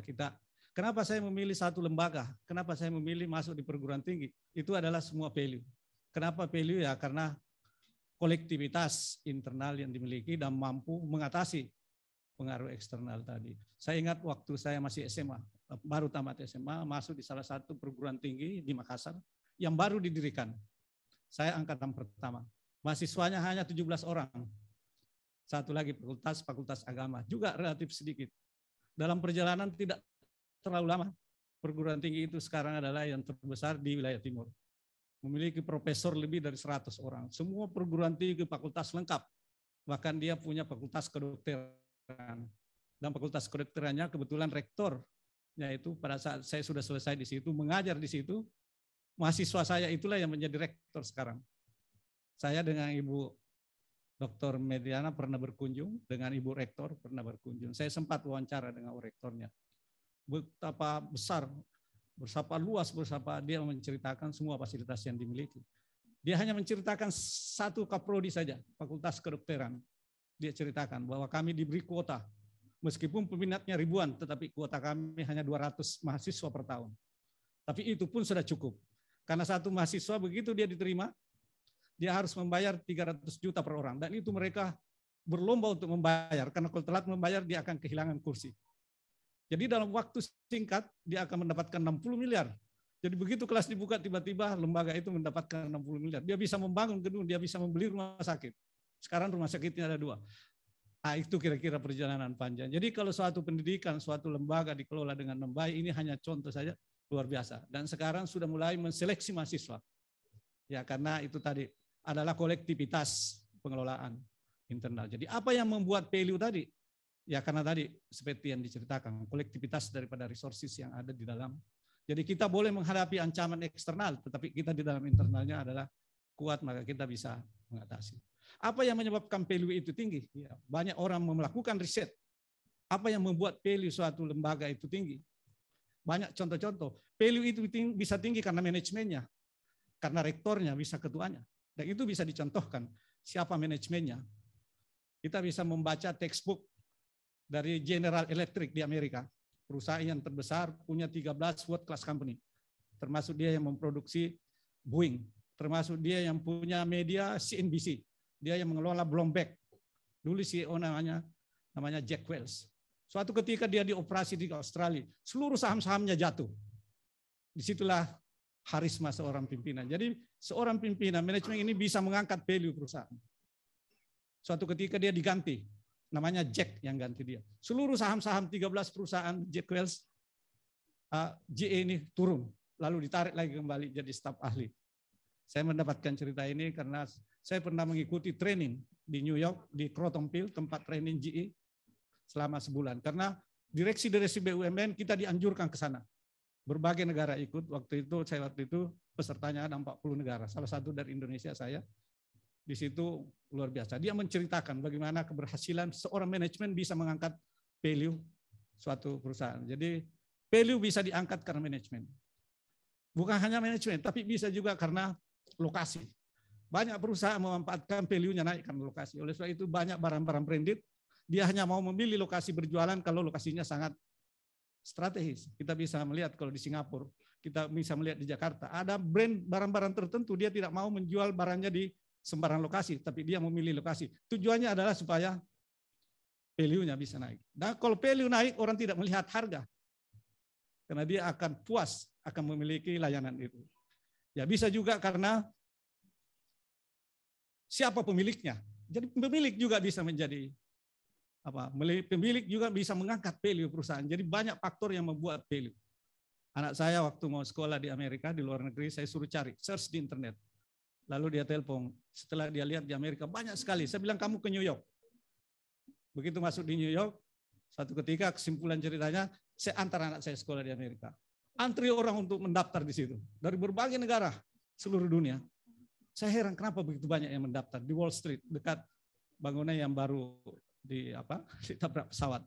kenapa saya memilih satu lembaga? Kenapa saya memilih masuk di perguruan tinggi? Itu adalah semua value. Kenapa value? Ya karena kolektivitas internal yang dimiliki dan mampu mengatasi pengaruh eksternal tadi. Saya ingat waktu saya masih SMA, baru tamat SMA, masuk di salah satu perguruan tinggi di Makassar yang baru didirikan. Saya angkatan pertama. Mahasiswanya hanya 17 orang. Satu lagi fakultas agama, juga relatif sedikit. Dalam perjalanan tidak terlalu lama, perguruan tinggi itu sekarang adalah yang terbesar di wilayah timur. Memiliki profesor lebih dari 100 orang. Semua perguruan tinggi fakultas lengkap. Bahkan dia punya fakultas kedokteran. Dan fakultas kedokterannya kebetulan rektornya itu pada saat saya sudah selesai di situ, mengajar di situ, mahasiswa saya itulah yang menjadi rektor sekarang. Saya dengan Ibu Dr. Mediana pernah berkunjung, dengan Ibu Rektor pernah berkunjung. Saya sempat wawancara dengan rektornya. Betapa besar, betapa luas, betapa dia menceritakan semua fasilitas yang dimiliki. Dia hanya menceritakan satu kaprodi saja, Fakultas Kedokteran. Dia ceritakan bahwa kami diberi kuota. Meskipun peminatnya ribuan, tetapi kuota kami hanya 200 mahasiswa per tahun. Tapi itu pun sudah cukup. Karena satu mahasiswa begitu dia diterima, dia harus membayar 300 juta per orang. Dan itu mereka berlomba untuk membayar. Karena kalau telat membayar, dia akan kehilangan kursi. Jadi dalam waktu singkat, dia akan mendapatkan 60 miliar. Jadi begitu kelas dibuka, tiba-tiba lembaga itu mendapatkan 60 miliar. Dia bisa membangun gedung, dia bisa membeli rumah sakit. Sekarang rumah sakitnya ada 2. Nah, itu kira-kira perjalanan panjang. Jadi kalau suatu pendidikan, suatu lembaga dikelola dengan baik, ini hanya contoh saja, luar biasa. Dan sekarang sudah mulai menseleksi mahasiswa. Ya, karena itu tadi adalah kolektivitas pengelolaan internal. Jadi apa yang membuat value tadi? Ya karena tadi seperti yang diceritakan, kolektivitas daripada resources yang ada di dalam. Jadi kita boleh menghadapi ancaman eksternal, tetapi kita di dalam internalnya adalah kuat, maka kita bisa mengatasi. Apa yang menyebabkan value itu tinggi? Ya, banyak orang melakukan riset. Apa yang membuat value suatu lembaga itu tinggi? Banyak contoh-contoh. Value itu bisa tinggi karena manajemennya, karena rektornya, bisa ketuanya. Dan itu bisa dicontohkan. Siapa manajemennya? Kita bisa membaca textbook dari General Electric di Amerika. Perusahaan yang terbesar, punya 13 world class company. Termasuk dia yang memproduksi Boeing. Termasuk dia yang punya media CNBC. Dia yang mengelola Bloomberg. Dulu CEO namanya Jack Welch. Suatu ketika dia dioperasi di Australia, seluruh saham-sahamnya jatuh. Disitulah harisma seorang pimpinan. Jadi seorang pimpinan manajemen ini bisa mengangkat value perusahaan. Suatu ketika dia diganti, namanya Jack yang ganti dia. Seluruh saham-saham 13 perusahaan Jack Welch, GE ini turun, lalu ditarik lagi kembali jadi staf ahli. Saya mendapatkan cerita ini karena saya pernah mengikuti training di New York, di Crotonville, tempat training GE selama sebulan. Karena direksi BUMN kita dianjurkan ke sana. Berbagai negara ikut. Waktu itu pesertanya ada 40 negara. Salah satu dari Indonesia saya. Di situ luar biasa. Dia menceritakan bagaimana keberhasilan seorang manajemen bisa mengangkat value suatu perusahaan. Jadi value bisa diangkat karena manajemen. Bukan hanya manajemen, tapi bisa juga karena lokasi. Banyak perusahaan memanfaatkan value-nya naik karena lokasi. Oleh sebab itu banyak barang-barang branded, dia hanya mau memilih lokasi berjualan kalau lokasinya sangat strategis. Kita bisa melihat kalau di Singapura, kita bisa melihat di Jakarta, ada brand barang-barang tertentu dia tidak mau menjual barangnya di sembarang lokasi, tapi dia memilih lokasi. Tujuannya adalah supaya value-nya bisa naik. Dan kalau value naik, orang tidak melihat harga. Karena dia akan puas, akan memiliki layanan itu. Ya bisa juga karena siapa pemiliknya. Jadi pemilik juga bisa menjadi pemilik juga bisa mengangkat value perusahaan. Jadi banyak faktor yang membuat value. Anak saya waktu mau sekolah di Amerika, di luar negeri, saya suruh cari, search di internet. Lalu dia telepon, setelah dia lihat di Amerika banyak sekali. Saya bilang kamu ke New York. Begitu masuk di New York, satu ketika kesimpulan ceritanya, saya antar anak saya sekolah di Amerika. Antri orang untuk mendaftar di situ. Dari berbagai negara seluruh dunia. Saya heran kenapa begitu banyak yang mendaftar di Wall Street, dekat bangunan yang baru ditabrak pesawat.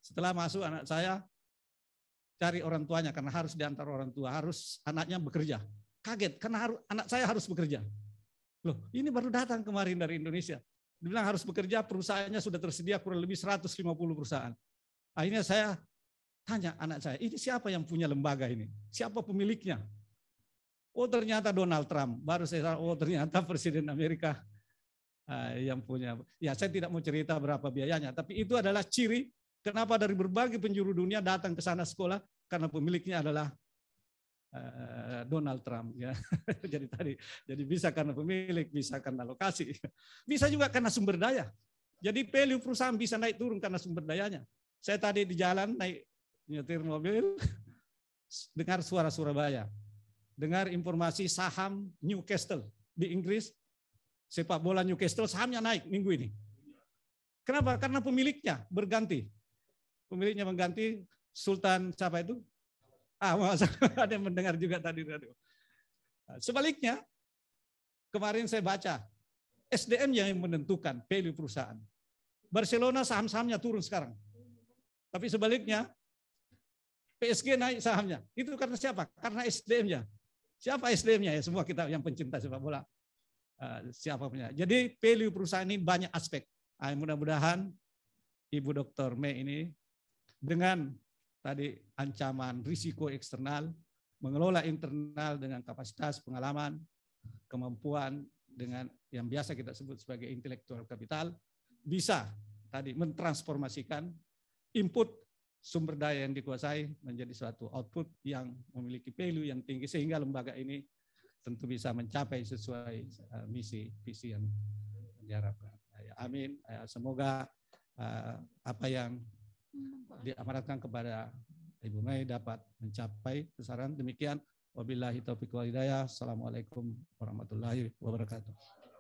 Setelah masuk anak saya cari orang tuanya karena harus diantar orang tua, harus anaknya bekerja. Kaget karena anak saya harus bekerja. Loh, ini baru datang kemarin dari Indonesia. Dibilang harus bekerja, perusahaannya sudah tersedia kurang lebih 150 perusahaan. Akhirnya saya tanya anak saya, ini siapa yang punya lembaga ini? Siapa pemiliknya? Oh ternyata Donald Trump. Baru saya tahu, oh ternyata Presiden Amerika yang punya. Ya saya tidak mau cerita berapa biayanya, tapi itu adalah ciri kenapa dari berbagai penjuru dunia datang ke sana sekolah, karena pemiliknya adalah Donald Trump. Ya. Jadi bisa karena pemilik, bisa karena lokasi, bisa juga karena sumber daya. Jadi value perusahaan bisa naik turun karena sumber dayanya. Saya tadi di jalan naik nyetir mobil, dengar suara Surabaya, dengar informasi saham Newcastle di Inggris, sepak bola Newcastle sahamnya naik minggu ini. Kenapa? Karena pemiliknya berganti. Pemiliknya mengganti Sultan siapa itu? Ada yang mendengar juga tadi radio. Sebaliknya, kemarin saya baca SDM yang menentukan value perusahaan. Barcelona saham-sahamnya turun sekarang. Tapi sebaliknya, PSG naik sahamnya. Itu karena siapa? Karena SDM-nya. Siapa SDM-nya? Ya semua kita yang pencinta sepak bola. Siapa punya. Jadi value perusahaan ini banyak aspek. Mudah-mudahan Ibu Dr. Mei ini dengan tadi ancaman risiko eksternal, mengelola internal dengan kapasitas, pengalaman, kemampuan dengan yang biasa kita sebut sebagai intellectual capital, bisa tadi mentransformasikan input sumber daya yang dikuasai menjadi suatu output yang memiliki value yang tinggi sehingga lembaga ini tentu bisa mencapai sesuai misi visi yang diharapkan. Amin. Semoga apa yang diamanatkan kepada Ibu Mei dapat mencapai besaran. Demikian. Wabillahi taufiq wal hidayah. Assalamualaikum warahmatullahi wabarakatuh.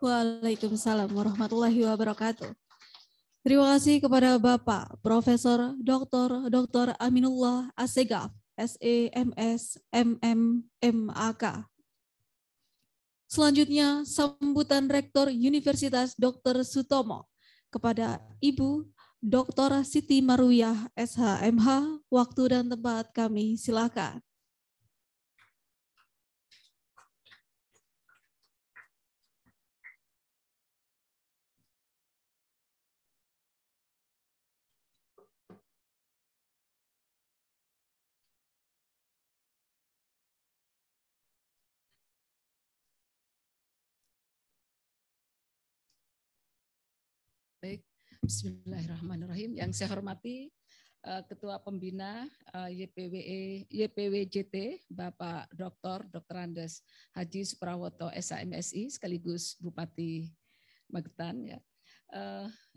Waalaikumsalam warahmatullahi wabarakatuh. Terima kasih kepada Bapak Profesor Dr. Aminullah Assegaf, SEMS, MM, MAK. Selanjutnya, sambutan Rektor Universitas Dr. Sutomo kepada Ibu Dr. Siti Marwiyah, SHMH. Waktu dan tempat kami silakan. Baik, bismillahirrahmanirrahim. Yang saya hormati Ketua Pembina YPWJT, Bapak Dr. Andes Haji Suprawoto, SHMSI, sekaligus Bupati Magetan. Ya.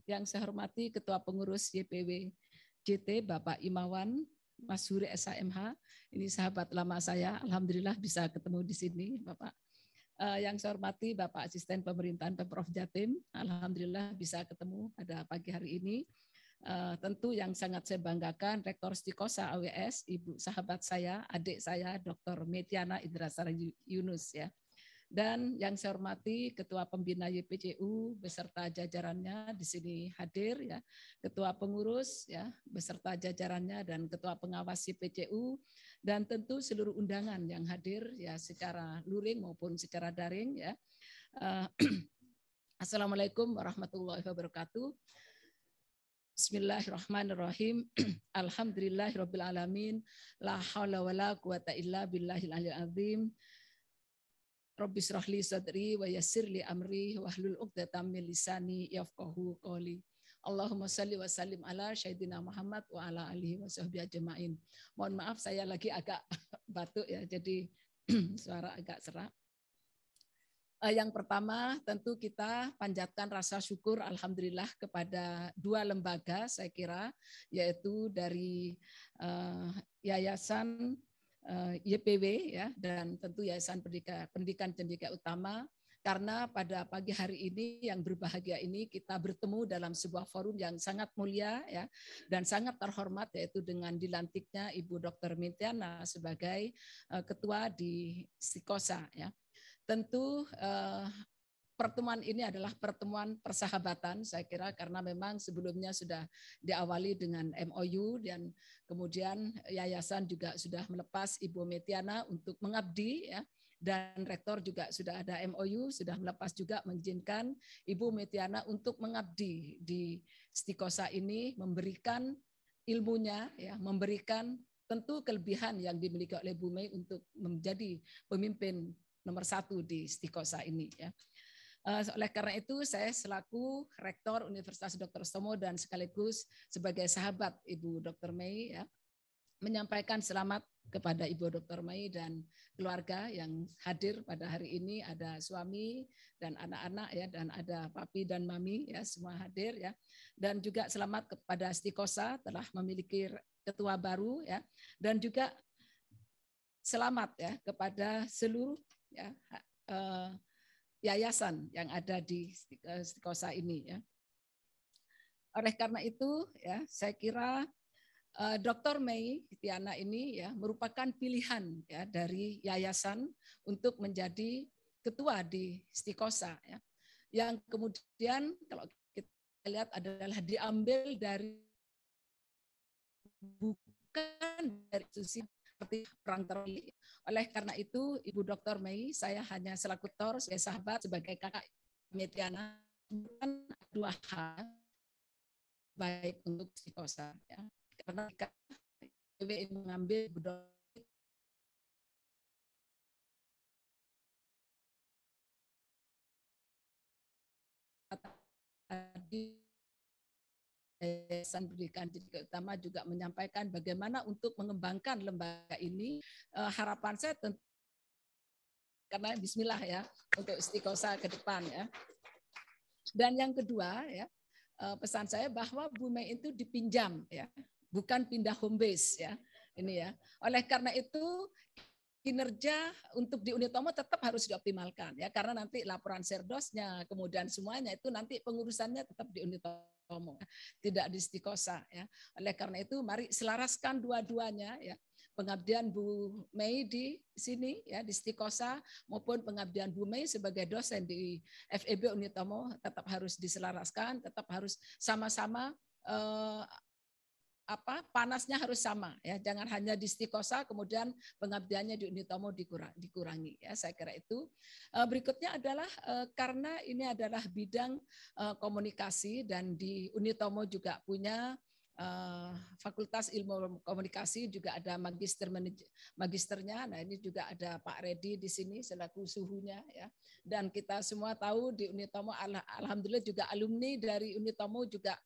Yang saya hormati Ketua Pengurus YPWJT, Bapak Imawan Mashuri SHMH. Ini sahabat lama saya, alhamdulillah bisa ketemu di sini, Bapak. Yang saya hormati Bapak Asisten Pemerintahan Pemprov Jatim, alhamdulillah bisa ketemu pada pagi hari ini. Tentu yang sangat saya banggakan Rektor Stikosa AWS, Ibu sahabat saya, adik saya Dr. Metiana Indrasari Yunus ya. Dan yang saya hormati Ketua Pembina YPCU beserta jajarannya di sini hadir ya, Ketua Pengurus ya beserta jajarannya dan Ketua Pengawas YPCU dan tentu seluruh undangan yang hadir ya secara luring maupun secara daring ya. Assalamualaikum warahmatullahi wabarakatuh. Bismillahirrahmanirrahim. Alhamdulillahirabbil alamin. La haula wala quwata illa billahil aliyil azim. Rabbi shrah li sadri wa yassir li amri wahlul 'uqdatam min lisani yafqahu qawli. Allahumma shalli wa sallim ala sayyidina Muhammad wa ala alihi wa sahbihi ajmain. Mohon maaf saya lagi agak batuk ya, jadi suara agak serak. Yang pertama tentu kita panjatkan rasa syukur alhamdulillah kepada dua lembaga saya kira, yaitu dari Yayasan YPW ya dan tentu Yayasan Pendidikan Cendekia Utama, karena pada pagi hari ini yang berbahagia ini kita bertemu dalam sebuah forum yang sangat mulia ya dan sangat terhormat, yaitu dengan dilantiknya Ibu Dr. Metiana sebagai ketua di Stikosa ya. Tentu pertemuan ini adalah pertemuan persahabatan saya kira, karena memang sebelumnya sudah diawali dengan MOU dan kemudian yayasan juga sudah melepas Ibu Metiana untuk mengabdi ya, dan rektor juga sudah ada MOU sudah melepas juga mengizinkan Ibu Metiana untuk mengabdi di Stikosa ini, memberikan ilmunya ya, memberikan tentu kelebihan yang dimiliki oleh Bu Mei untuk menjadi pemimpin nomor 1 di Stikosa ini ya. Oleh karena itu saya selaku Rektor Universitas Dr. Sutomo dan sekaligus sebagai sahabat Ibu Dr. Mei ya, menyampaikan selamat kepada Ibu Dr. Mei dan keluarga yang hadir pada hari ini. Ada suami dan anak-anak ya, dan ada papi dan mami ya, semua hadir ya. Dan juga selamat kepada Stikosa telah memiliki ketua baru ya, dan juga selamat ya kepada seluruh ya, yayasan yang ada di Stikosa ini ya. Oleh karena itu ya, saya kira Dr. Mei Tiana ini ya merupakan pilihan ya dari yayasan untuk menjadi ketua di Stikosa ya. Yang kemudian kalau kita lihat adalah diambil dari bukan dari institusi seperti perang terli. Oleh karena itu, Ibu Dr. Mei, saya hanya selaku tor, sebagai sahabat, sebagai kakak Metiana, bukan dua hal baik untuk Stikosa. Ya. Karena PW mengambil Ibu Dr. tadi Yayasan Pendidikan Cendekia Utama juga menyampaikan bagaimana untuk mengembangkan lembaga ini. Harapan saya tentu karena bismillah ya untuk Stikosa ke depan ya. Dan yang kedua ya, pesan saya bahwa Bu Mei itu dipinjam ya, bukan pindah home base ya. Ini ya. Oleh karena itu kinerja untuk di Unitomo tetap harus dioptimalkan ya, karena nanti laporan serdosnya kemudian semuanya itu nanti pengurusannya tetap di Unitomo, tidak di Stikosa ya. Oleh karena itu mari selaraskan dua-duanya ya. Pengabdian Bu Mei di sini ya di Stikosa maupun pengabdian Bu Mei sebagai dosen di FEB Unitomo tetap harus diselaraskan, tetap harus sama-sama panasnya harus sama ya, jangan hanya di Stikosa kemudian pengabdiannya di Unitomo dikurangi ya, saya kira itu. Berikutnya adalah karena ini adalah bidang komunikasi dan di Unitomo juga punya Fakultas Ilmu Komunikasi, juga ada magisternya. Nah, ini juga ada Pak Redi di sini selaku suhunya ya. Dan kita semua tahu di Unitomo alhamdulillah juga alumni dari Unitomo juga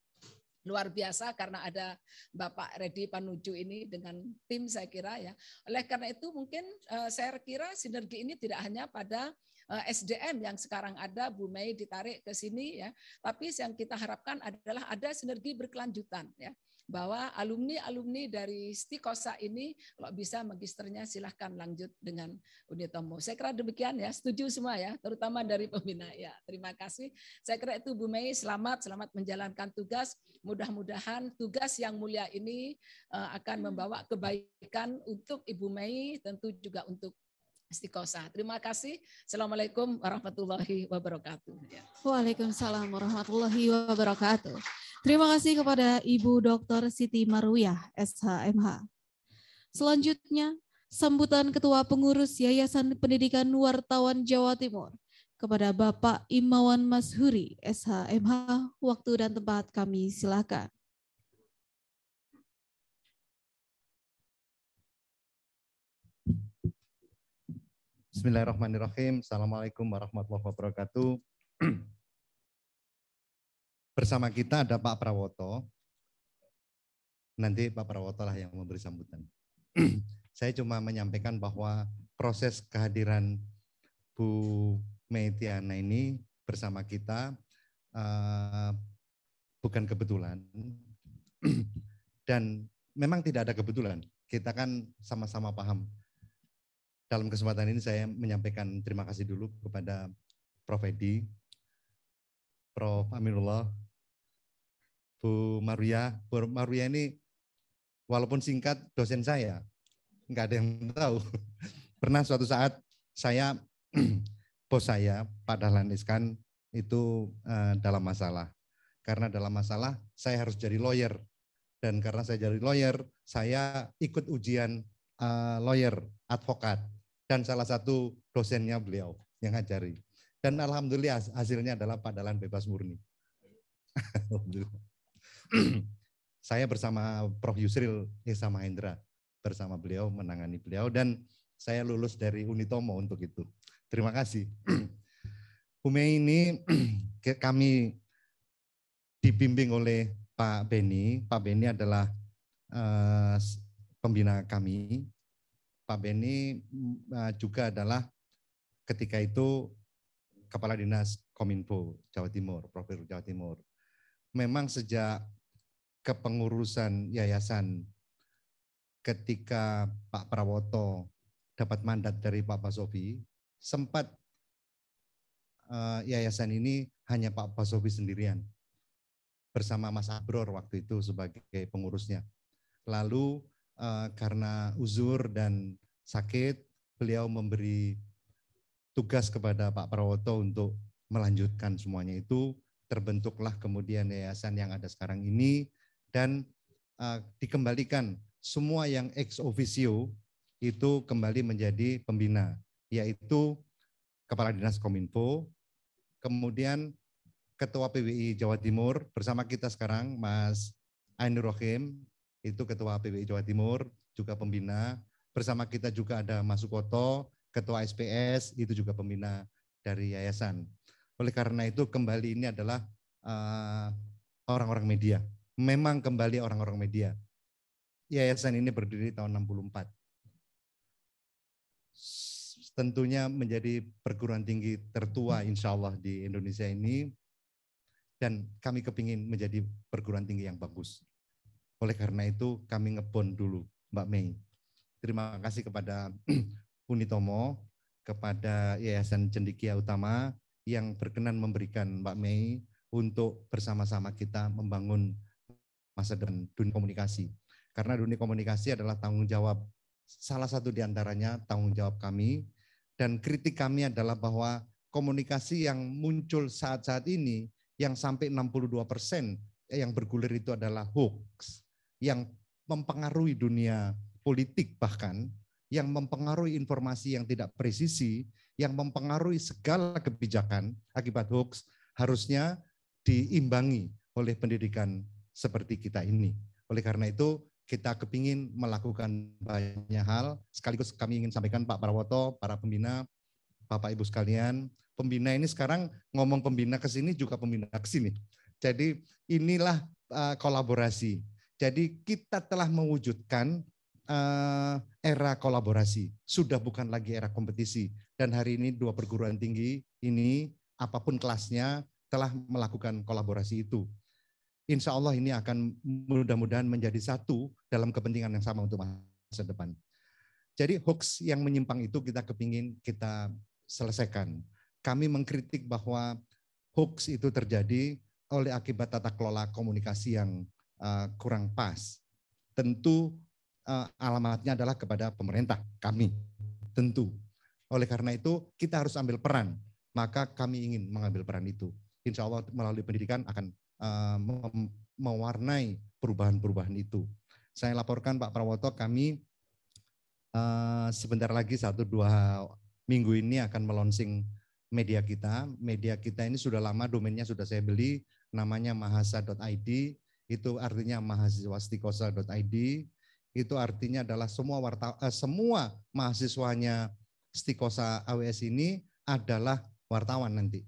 luar biasa karena ada Bapak Redi Panuju ini dengan tim saya kira ya. Oleh karena itu mungkin saya kira sinergi ini tidak hanya pada SDM yang sekarang ada, Bu Mei ditarik ke sini ya, tapi yang kita harapkan adalah ada sinergi berkelanjutan ya, bahwa alumni dari Stikosa ini kalau bisa magisternya silahkan lanjut dengan Unitomo. Saya kira demikian ya, setuju semua ya, terutama dari pembina ya. Terima kasih. Saya kira itu Bu Mei, selamat menjalankan tugas. Mudah-mudahan tugas yang mulia ini akan membawa kebaikan untuk Ibu Mei, tentu juga untuk istiqosah. Terima kasih. Assalamualaikum warahmatullahi wabarakatuh. Ya. Waalaikumsalam warahmatullahi wabarakatuh. Terima kasih kepada Ibu Dr. Siti Marwiyah, SHMH. Selanjutnya, sambutan Ketua Pengurus Yayasan Pendidikan Wartawan Jawa Timur kepada Bapak Imawan Mashuri, SHMH. Waktu dan tempat kami silakan. Bismillahirrahmanirrahim. Assalamualaikum warahmatullahi wabarakatuh. Bersama kita ada Pak Prawoto. Nanti Pak Prawoto lah yang memberi sambutan. Saya cuma menyampaikan bahwa proses kehadiran Bu Meitiana ini bersama kita bukan kebetulan. Dan memang tidak ada kebetulan. Kita kan sama-sama paham. Dalam kesempatan ini saya menyampaikan terima kasih dulu kepada Prof. Edi, Prof. Aminullah, Bu Marwiyah. Bu Marwiyah ini walaupun singkat dosen saya, nggak ada yang tahu. Pernah suatu saat saya, bos saya, Pak Dahlan Iskan, itu dalam masalah. Karena dalam masalah saya harus jadi lawyer. Dan karena saya jadi lawyer, saya ikut ujian lawyer, advokat. Dan salah satu dosennya beliau yang ngajari. Dan alhamdulillah hasilnya adalah Pak Dahlan bebas murni. Saya bersama Prof. Yusril Esa Mahendra bersama beliau menangani beliau dan saya lulus dari Unitomo untuk itu. Terima kasih. Bu Mei ini kami dibimbing oleh Pak Beni. Pak Beni adalah pembina kami. Pak Beni juga adalah ketika itu Kepala Dinas Kominfo Jawa Timur, Provinsi Jawa Timur. Memang sejak kepengurusan yayasan ketika Pak Prawoto dapat mandat dari Pak Basofi, sempat yayasan ini hanya Pak Basofi sendirian bersama Mas Abror waktu itu sebagai pengurusnya. Lalu karena uzur dan sakit, beliau memberi tugas kepada Pak Prawoto untuk melanjutkan semuanya itu, terbentuklah kemudian yayasan yang ada sekarang ini dan dikembalikan semua yang ex officio itu kembali menjadi pembina, yaitu Kepala Dinas Kominfo, kemudian Ketua PWI Jawa Timur bersama kita sekarang Mas Ainur Rohim, itu Ketua PWI Jawa Timur, juga pembina. Bersama kita juga ada Mas Sukoto, Ketua SPS, itu juga pembina dari yayasan. Oleh karena itu kembali ini adalah orang-orang media. Memang kembali orang-orang media. Yayasan ini berdiri tahun 64. Tentunya menjadi perguruan tinggi tertua insya Allah di Indonesia ini. Dan kami kepingin menjadi perguruan tinggi yang bagus. Oleh karena itu kami ngebond dulu Mbak Mei. Terima kasih kepada Unitomo, kepada Yayasan Cendekia Utama yang berkenan memberikan Mbak Mei untuk bersama-sama kita membangun masa depan dunia komunikasi. Karena dunia komunikasi adalah tanggung jawab, salah satu diantaranya tanggung jawab kami, dan kritik kami adalah bahwa komunikasi yang muncul saat-saat ini, yang sampai 62% yang bergulir itu adalah hoax, yang mempengaruhi dunia politik bahkan, yang mempengaruhi informasi yang tidak presisi, yang mempengaruhi segala kebijakan akibat hoax, harusnya diimbangi oleh pendidikan seperti kita ini. Oleh karena itu, kita kepingin melakukan banyak hal, sekaligus kami ingin sampaikan Pak Prawoto, para pembina, Bapak Ibu sekalian, pembina ini sekarang ngomong pembina ke sini juga pembina ke sini. Jadi inilah kolaborasi. Jadi kita telah mewujudkan era kolaborasi, sudah bukan lagi era kompetisi. Dan hari ini dua perguruan tinggi ini, apapun kelasnya, telah melakukan kolaborasi itu. Insya Allah ini akan mudah-mudahan menjadi satu dalam kepentingan yang sama untuk masa depan. Jadi hoax yang menyimpang itu kita kepingin kita selesaikan. Kami mengkritik bahwa hoax itu terjadi oleh akibat tata kelola komunikasi yang kurang pas. Tentu alamatnya adalah kepada pemerintah, kami tentu. Oleh karena itu kita harus ambil peran. Maka kami ingin mengambil peran itu. Insya Allah melalui pendidikan akan mewarnai perubahan-perubahan itu. Saya laporkan Pak Prawoto, kami sebentar lagi 1-2 minggu ini akan melonsing media kita. Media kita ini sudah lama, domainnya sudah saya beli, namanya mahasa.id, itu artinya mahasiswastikosa.id, itu artinya adalah semua mahasiswanya Stikosa AWS ini adalah wartawan nanti.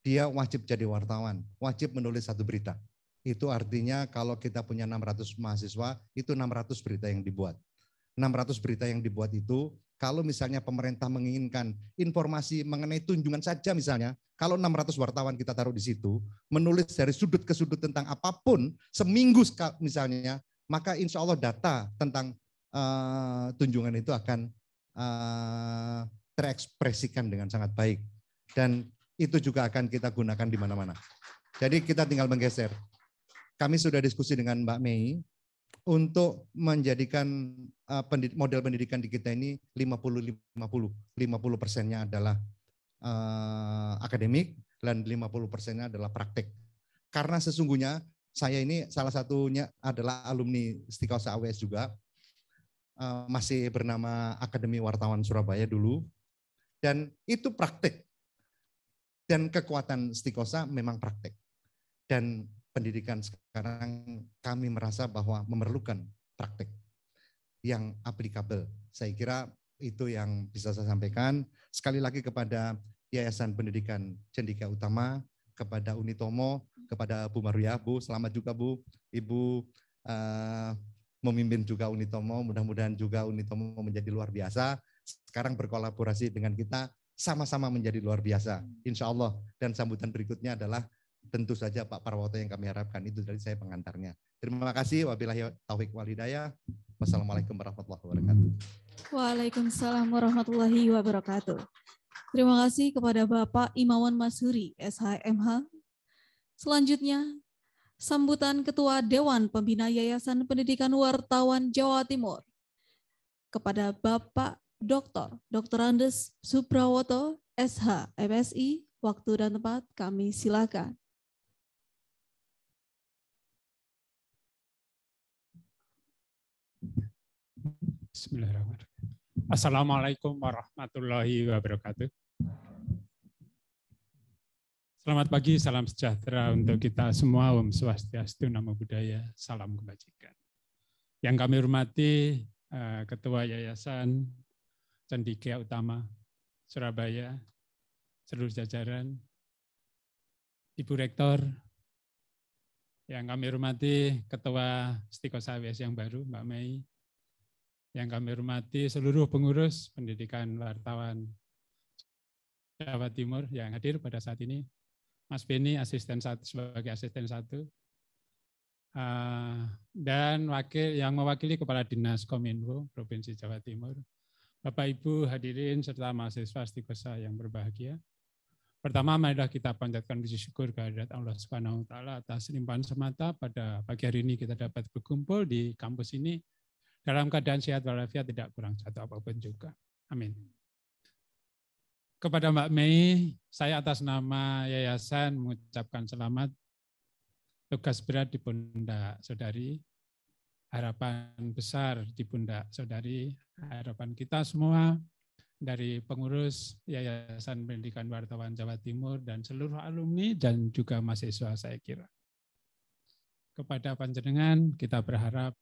Dia wajib jadi wartawan, wajib menulis satu berita. Itu artinya kalau kita punya 600 mahasiswa, itu 600 berita yang dibuat. 600 berita yang dibuat itu, kalau misalnya pemerintah menginginkan informasi mengenai tunjungan saja misalnya, kalau 600 wartawan kita taruh di situ, menulis dari sudut ke sudut tentang apapun, seminggu misalnya, maka insya Allah data tentang tunjungan itu akan terekspresikan dengan sangat baik. Dan itu juga akan kita gunakan di mana-mana. Jadi kita tinggal menggeser. Kami sudah diskusi dengan Mbak Mei untuk menjadikan model pendidikan di kita ini 50-50. 50%-nya adalah akademik dan 50%-nya adalah praktek. Karena sesungguhnya saya ini salah satunya adalah alumni Stikosa AWS juga, masih bernama Akademi Wartawan Surabaya dulu, dan itu praktek. Dan kekuatan Stikosa memang praktek. Dan pendidikan sekarang kami merasa bahwa memerlukan praktek yang applicable. Saya kira itu yang bisa saya sampaikan. Sekali lagi kepada Yayasan Pendidikan Cendika Utama, kepada Unitomo, kepada Bu Maria, Bu, selamat juga Bu, Ibu memimpin juga Unitomo, mudah-mudahan juga Unitomo menjadi luar biasa. Sekarang berkolaborasi dengan kita, sama-sama menjadi luar biasa, insya Allah. Dan sambutan berikutnya adalah tentu saja Pak Prawoto yang kami harapkan. Itu dari saya pengantarnya. Terima kasih. Wabillahi taufiq wal hidayah. Wassalamualaikum warahmatullahi wabarakatuh. Waalaikumsalam warahmatullahi wabarakatuh. Terima kasih kepada Bapak Imawan Mashuri, SHMH. Selanjutnya, sambutan Ketua Dewan Pembina Yayasan Pendidikan Wartawan Jawa Timur kepada Bapak Dr. Andes Suprawoto, SH, MSI. Waktu dan tempat kami silakan. Bismillahirrahmanirrahim. Assalamualaikum warahmatullahi wabarakatuh. Selamat pagi, salam sejahtera untuk kita semua. Om Swastiastu, Namo Buddhaya, salam kebajikan. Yang kami hormati Ketua Yayasan Cendika Utama Surabaya, seluruh jajaran, Ibu Rektor, yang kami hormati Ketua Stikosa AWS yang baru, Mbak Mei, yang kami hormati seluruh pengurus pendidikan wartawan Jawa Timur yang hadir pada saat ini, Mas Beni asisten 1 sebagai asisten 1, dan yang mewakili Kepala Dinas Kominfo Provinsi Jawa Timur, Bapak Ibu hadirin serta mahasiswa Stikosa yang berbahagia. Pertama, marilah kita panjatkan puji syukur kehadirat Allah Subhanahu wa taala atas limpahan semata pada pagi hari ini kita dapat berkumpul di kampus ini dalam keadaan sehat walafiat, tidak kurang satu apapun juga. Amin. Kepada Mbak Mei, saya atas nama yayasan mengucapkan selamat. Tugas berat di pundak saudari, harapan besar di pundak saudari, harapan kita semua dari pengurus Yayasan Pendidikan Wartawan Jawa Timur dan seluruh alumni dan juga mahasiswa saya kira. Kepada panjenengan kita berharap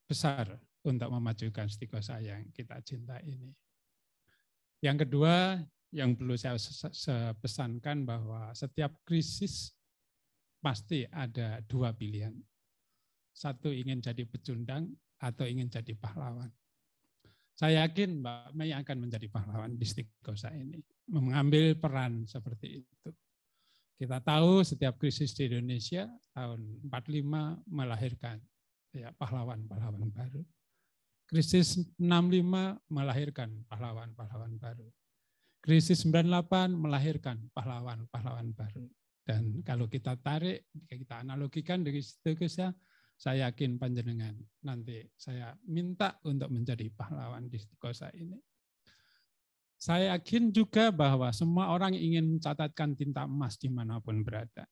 besar untuk memajukan Stikosa yang kita cintai ini. Yang kedua, yang perlu saya pesankan bahwa setiap krisis pasti ada dua pilihan. Satu, ingin jadi pecundang atau ingin jadi pahlawan. Saya yakin Mbak Mei akan menjadi pahlawan di Stikosa ini, mengambil peran seperti itu. Kita tahu setiap krisis di Indonesia tahun 45 melahirkan ya pahlawan-pahlawan baru. Krisis 65 melahirkan pahlawan-pahlawan baru. Krisis 98 melahirkan pahlawan-pahlawan baru. Dan kalau kita tarik, kita analogikan dari Stikosa, saya yakin panjenengan nanti saya minta untuk menjadi pahlawan di Stikosa ini. Saya yakin juga bahwa semua orang ingin mencatatkan tinta emas dimanapun berada.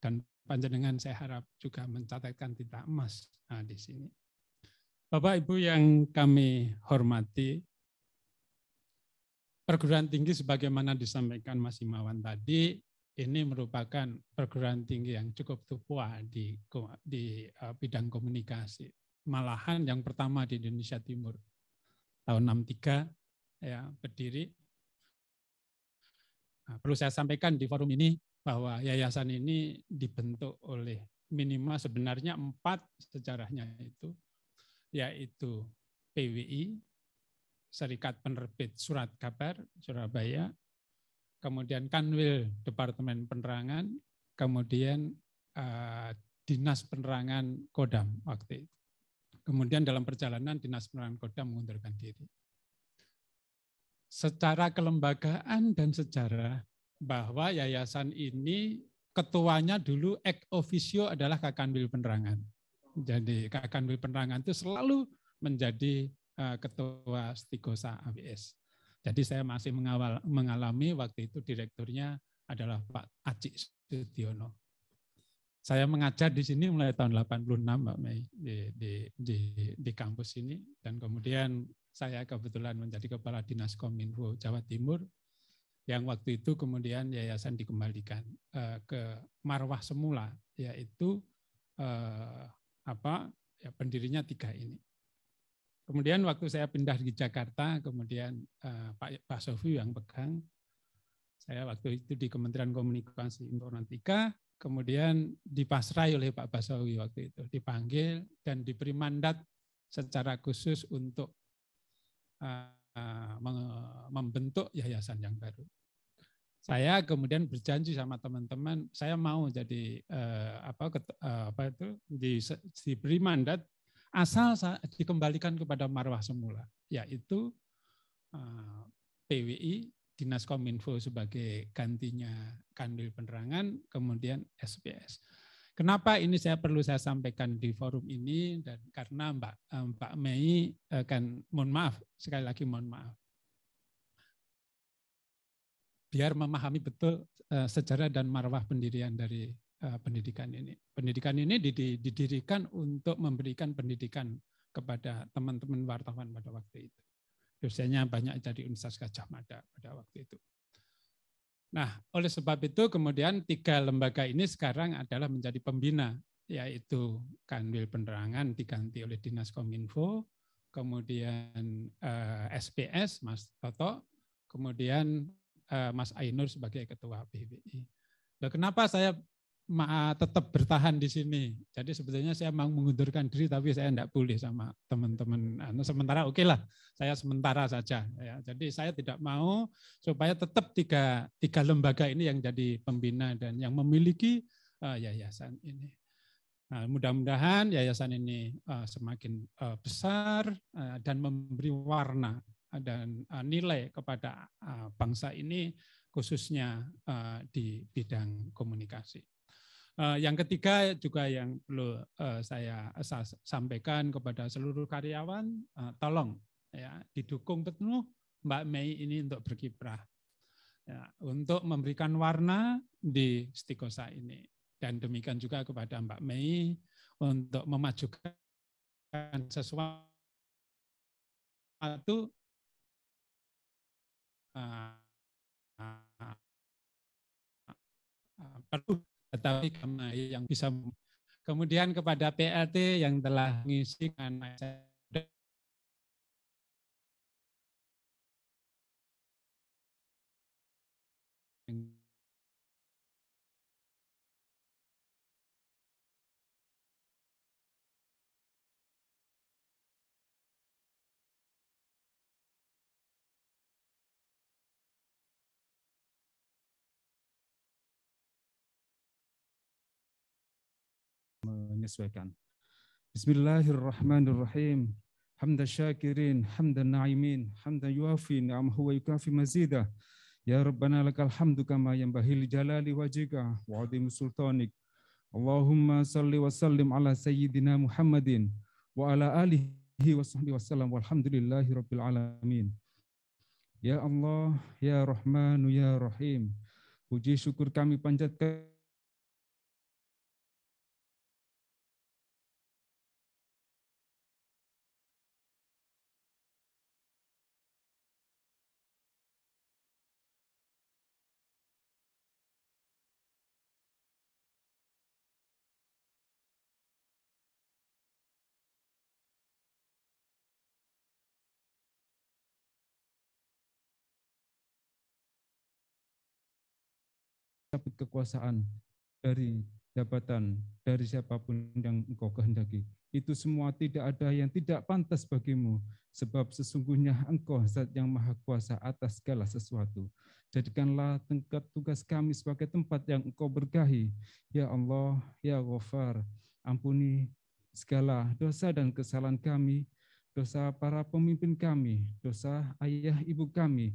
Dan panjenengan saya harap juga mencatatkan tinta emas di sini. Bapak Ibu yang kami hormati, perguruan tinggi sebagaimana disampaikan Mas Imawan tadi, ini merupakan perguruan tinggi yang cukup tua di bidang komunikasi. Malahan yang pertama di Indonesia Timur, tahun 63 ya berdiri. Nah, perlu saya sampaikan di forum ini bahwa yayasan ini dibentuk oleh minimal sebenarnya 4 sejarahnya itu, yaitu PWI, Serikat Penerbit Surat Kabar Surabaya, kemudian Kanwil Departemen Penerangan, kemudian Dinas Penerangan Kodam waktu itu. Kemudian dalam perjalanan Dinas Penerangan Kodam mengundurkan diri. Secara kelembagaan dan sejarah bahwa yayasan ini ketuanya dulu ex officio adalah Kakanwil Penerangan. Jadi Kakanwil Penerangan itu selalu menjadi ketua Stigosa AWS. Jadi saya masih mengalami waktu itu direkturnya adalah Pak Aci Sudiono. Saya mengajar di sini mulai tahun 86 Mbak Mei di kampus ini, dan kemudian saya kebetulan menjadi Kepala Dinas Kominfo Jawa Timur yang waktu itu kemudian yayasan dikembalikan ke marwah semula, yaitu pendirinya 3 ini. Kemudian waktu saya pindah di Jakarta, kemudian Pak Sofi yang pegang. Saya waktu itu di Kementerian Komunikasi Informatika, kemudian dipasrai oleh Pak Basawi waktu itu, dipanggil dan diberi mandat secara khusus untuk membentuk yayasan yang baru. Saya kemudian berjanji sama teman-teman, saya mau jadi diberi mandat asal dikembalikan kepada marwah semula, yaitu PWI, Dinas Kominfo sebagai gantinya Kanwil Penerangan, kemudian SPS. Kenapa ini perlu saya sampaikan di forum ini, dan karena Mbak Mei mohon maaf, sekali lagi mohon maaf. Biar memahami betul sejarah dan marwah pendirian dari pendidikan ini. Pendidikan ini didirikan untuk memberikan pendidikan kepada teman-teman wartawan pada waktu itu. Dosennya banyak dari Universitas Gadjah Mada pada waktu itu. Nah, oleh sebab itu kemudian 3 lembaga ini sekarang adalah menjadi pembina, yaitu Kanwil Penerangan diganti oleh Dinas Kominfo, kemudian SPS Mas Toto, kemudian Mas Ainur sebagai Ketua PWI. Nah, kenapa saya tetap bertahan di sini? Jadi sebetulnya saya mau mengundurkan diri, tapi saya tidak boleh sama teman-teman. Sementara oke lah, saya sementara saja. Ya. Jadi saya tidak mau supaya tetap tiga lembaga ini yang jadi pembina dan yang memiliki yayasan ini. Nah, mudah-mudahan yayasan ini semakin besar dan memberi warna dan nilai kepada bangsa ini, khususnya di bidang komunikasi. Yang ketiga juga yang perlu saya sampaikan kepada seluruh karyawan, tolong ya didukung penuh Mbak Mei ini untuk berkiprah, ya, untuk memberikan warna di Stigosa ini, dan demikian juga kepada Mbak Mei untuk memajukan sesuatu perlu, tetapi kami yang bisa. Kemudian kepada PLT yang telah mengisi menyesuaikan. Bismillahirrahmanirrahim. Hamdan syakirin, hamdan na'imin, hamdan yuafi ni'amahu wa yukafi mazidah. Ya Rabbana lakal hamdu kama yanbaghi li jalali wajhika wa 'azimi sultanik. Allahumma salli wa sallim ala sayyidina Muhammadin wa ala alihi wa sahbihi wa sallam walhamdulillahi rabbil alamin. Ya Allah, Ya Rahmanu, Ya Rahim. Puji syukur kami panjatkan cabut kekuasaan dari jabatan, dari siapapun yang engkau kehendaki. Itu semua tidak ada yang tidak pantas bagimu, sebab sesungguhnya engkau zat yang maha kuasa atas segala sesuatu. Jadikanlah tempat tugas kami sebagai tempat yang engkau berkahi. Ya Allah, Ya Ghafar, ampuni segala dosa dan kesalahan kami, dosa para pemimpin kami, dosa ayah ibu kami,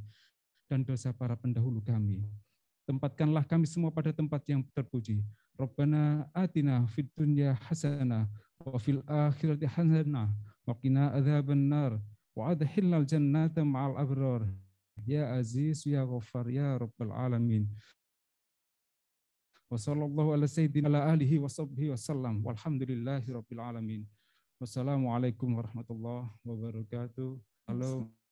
dan dosa para pendahulu kami. Tempatkanlah kami semua pada tempat yang terpuji. Rabbana atina fid dunya hasanah wa fil akhirati hasanah wa qina adzabannar wa adkhilnal jannata ma'al abrar. Ya Aziz, Ya Ghaffar, Ya Rabbal Alamin. Wa sallallahu ala sayyidina ala alihi wa sahbihi wa sallam. Walhamdulillahi Rabbil Alamin. Wassalamualaikum warahmatullahi wabarakatuh. Halo.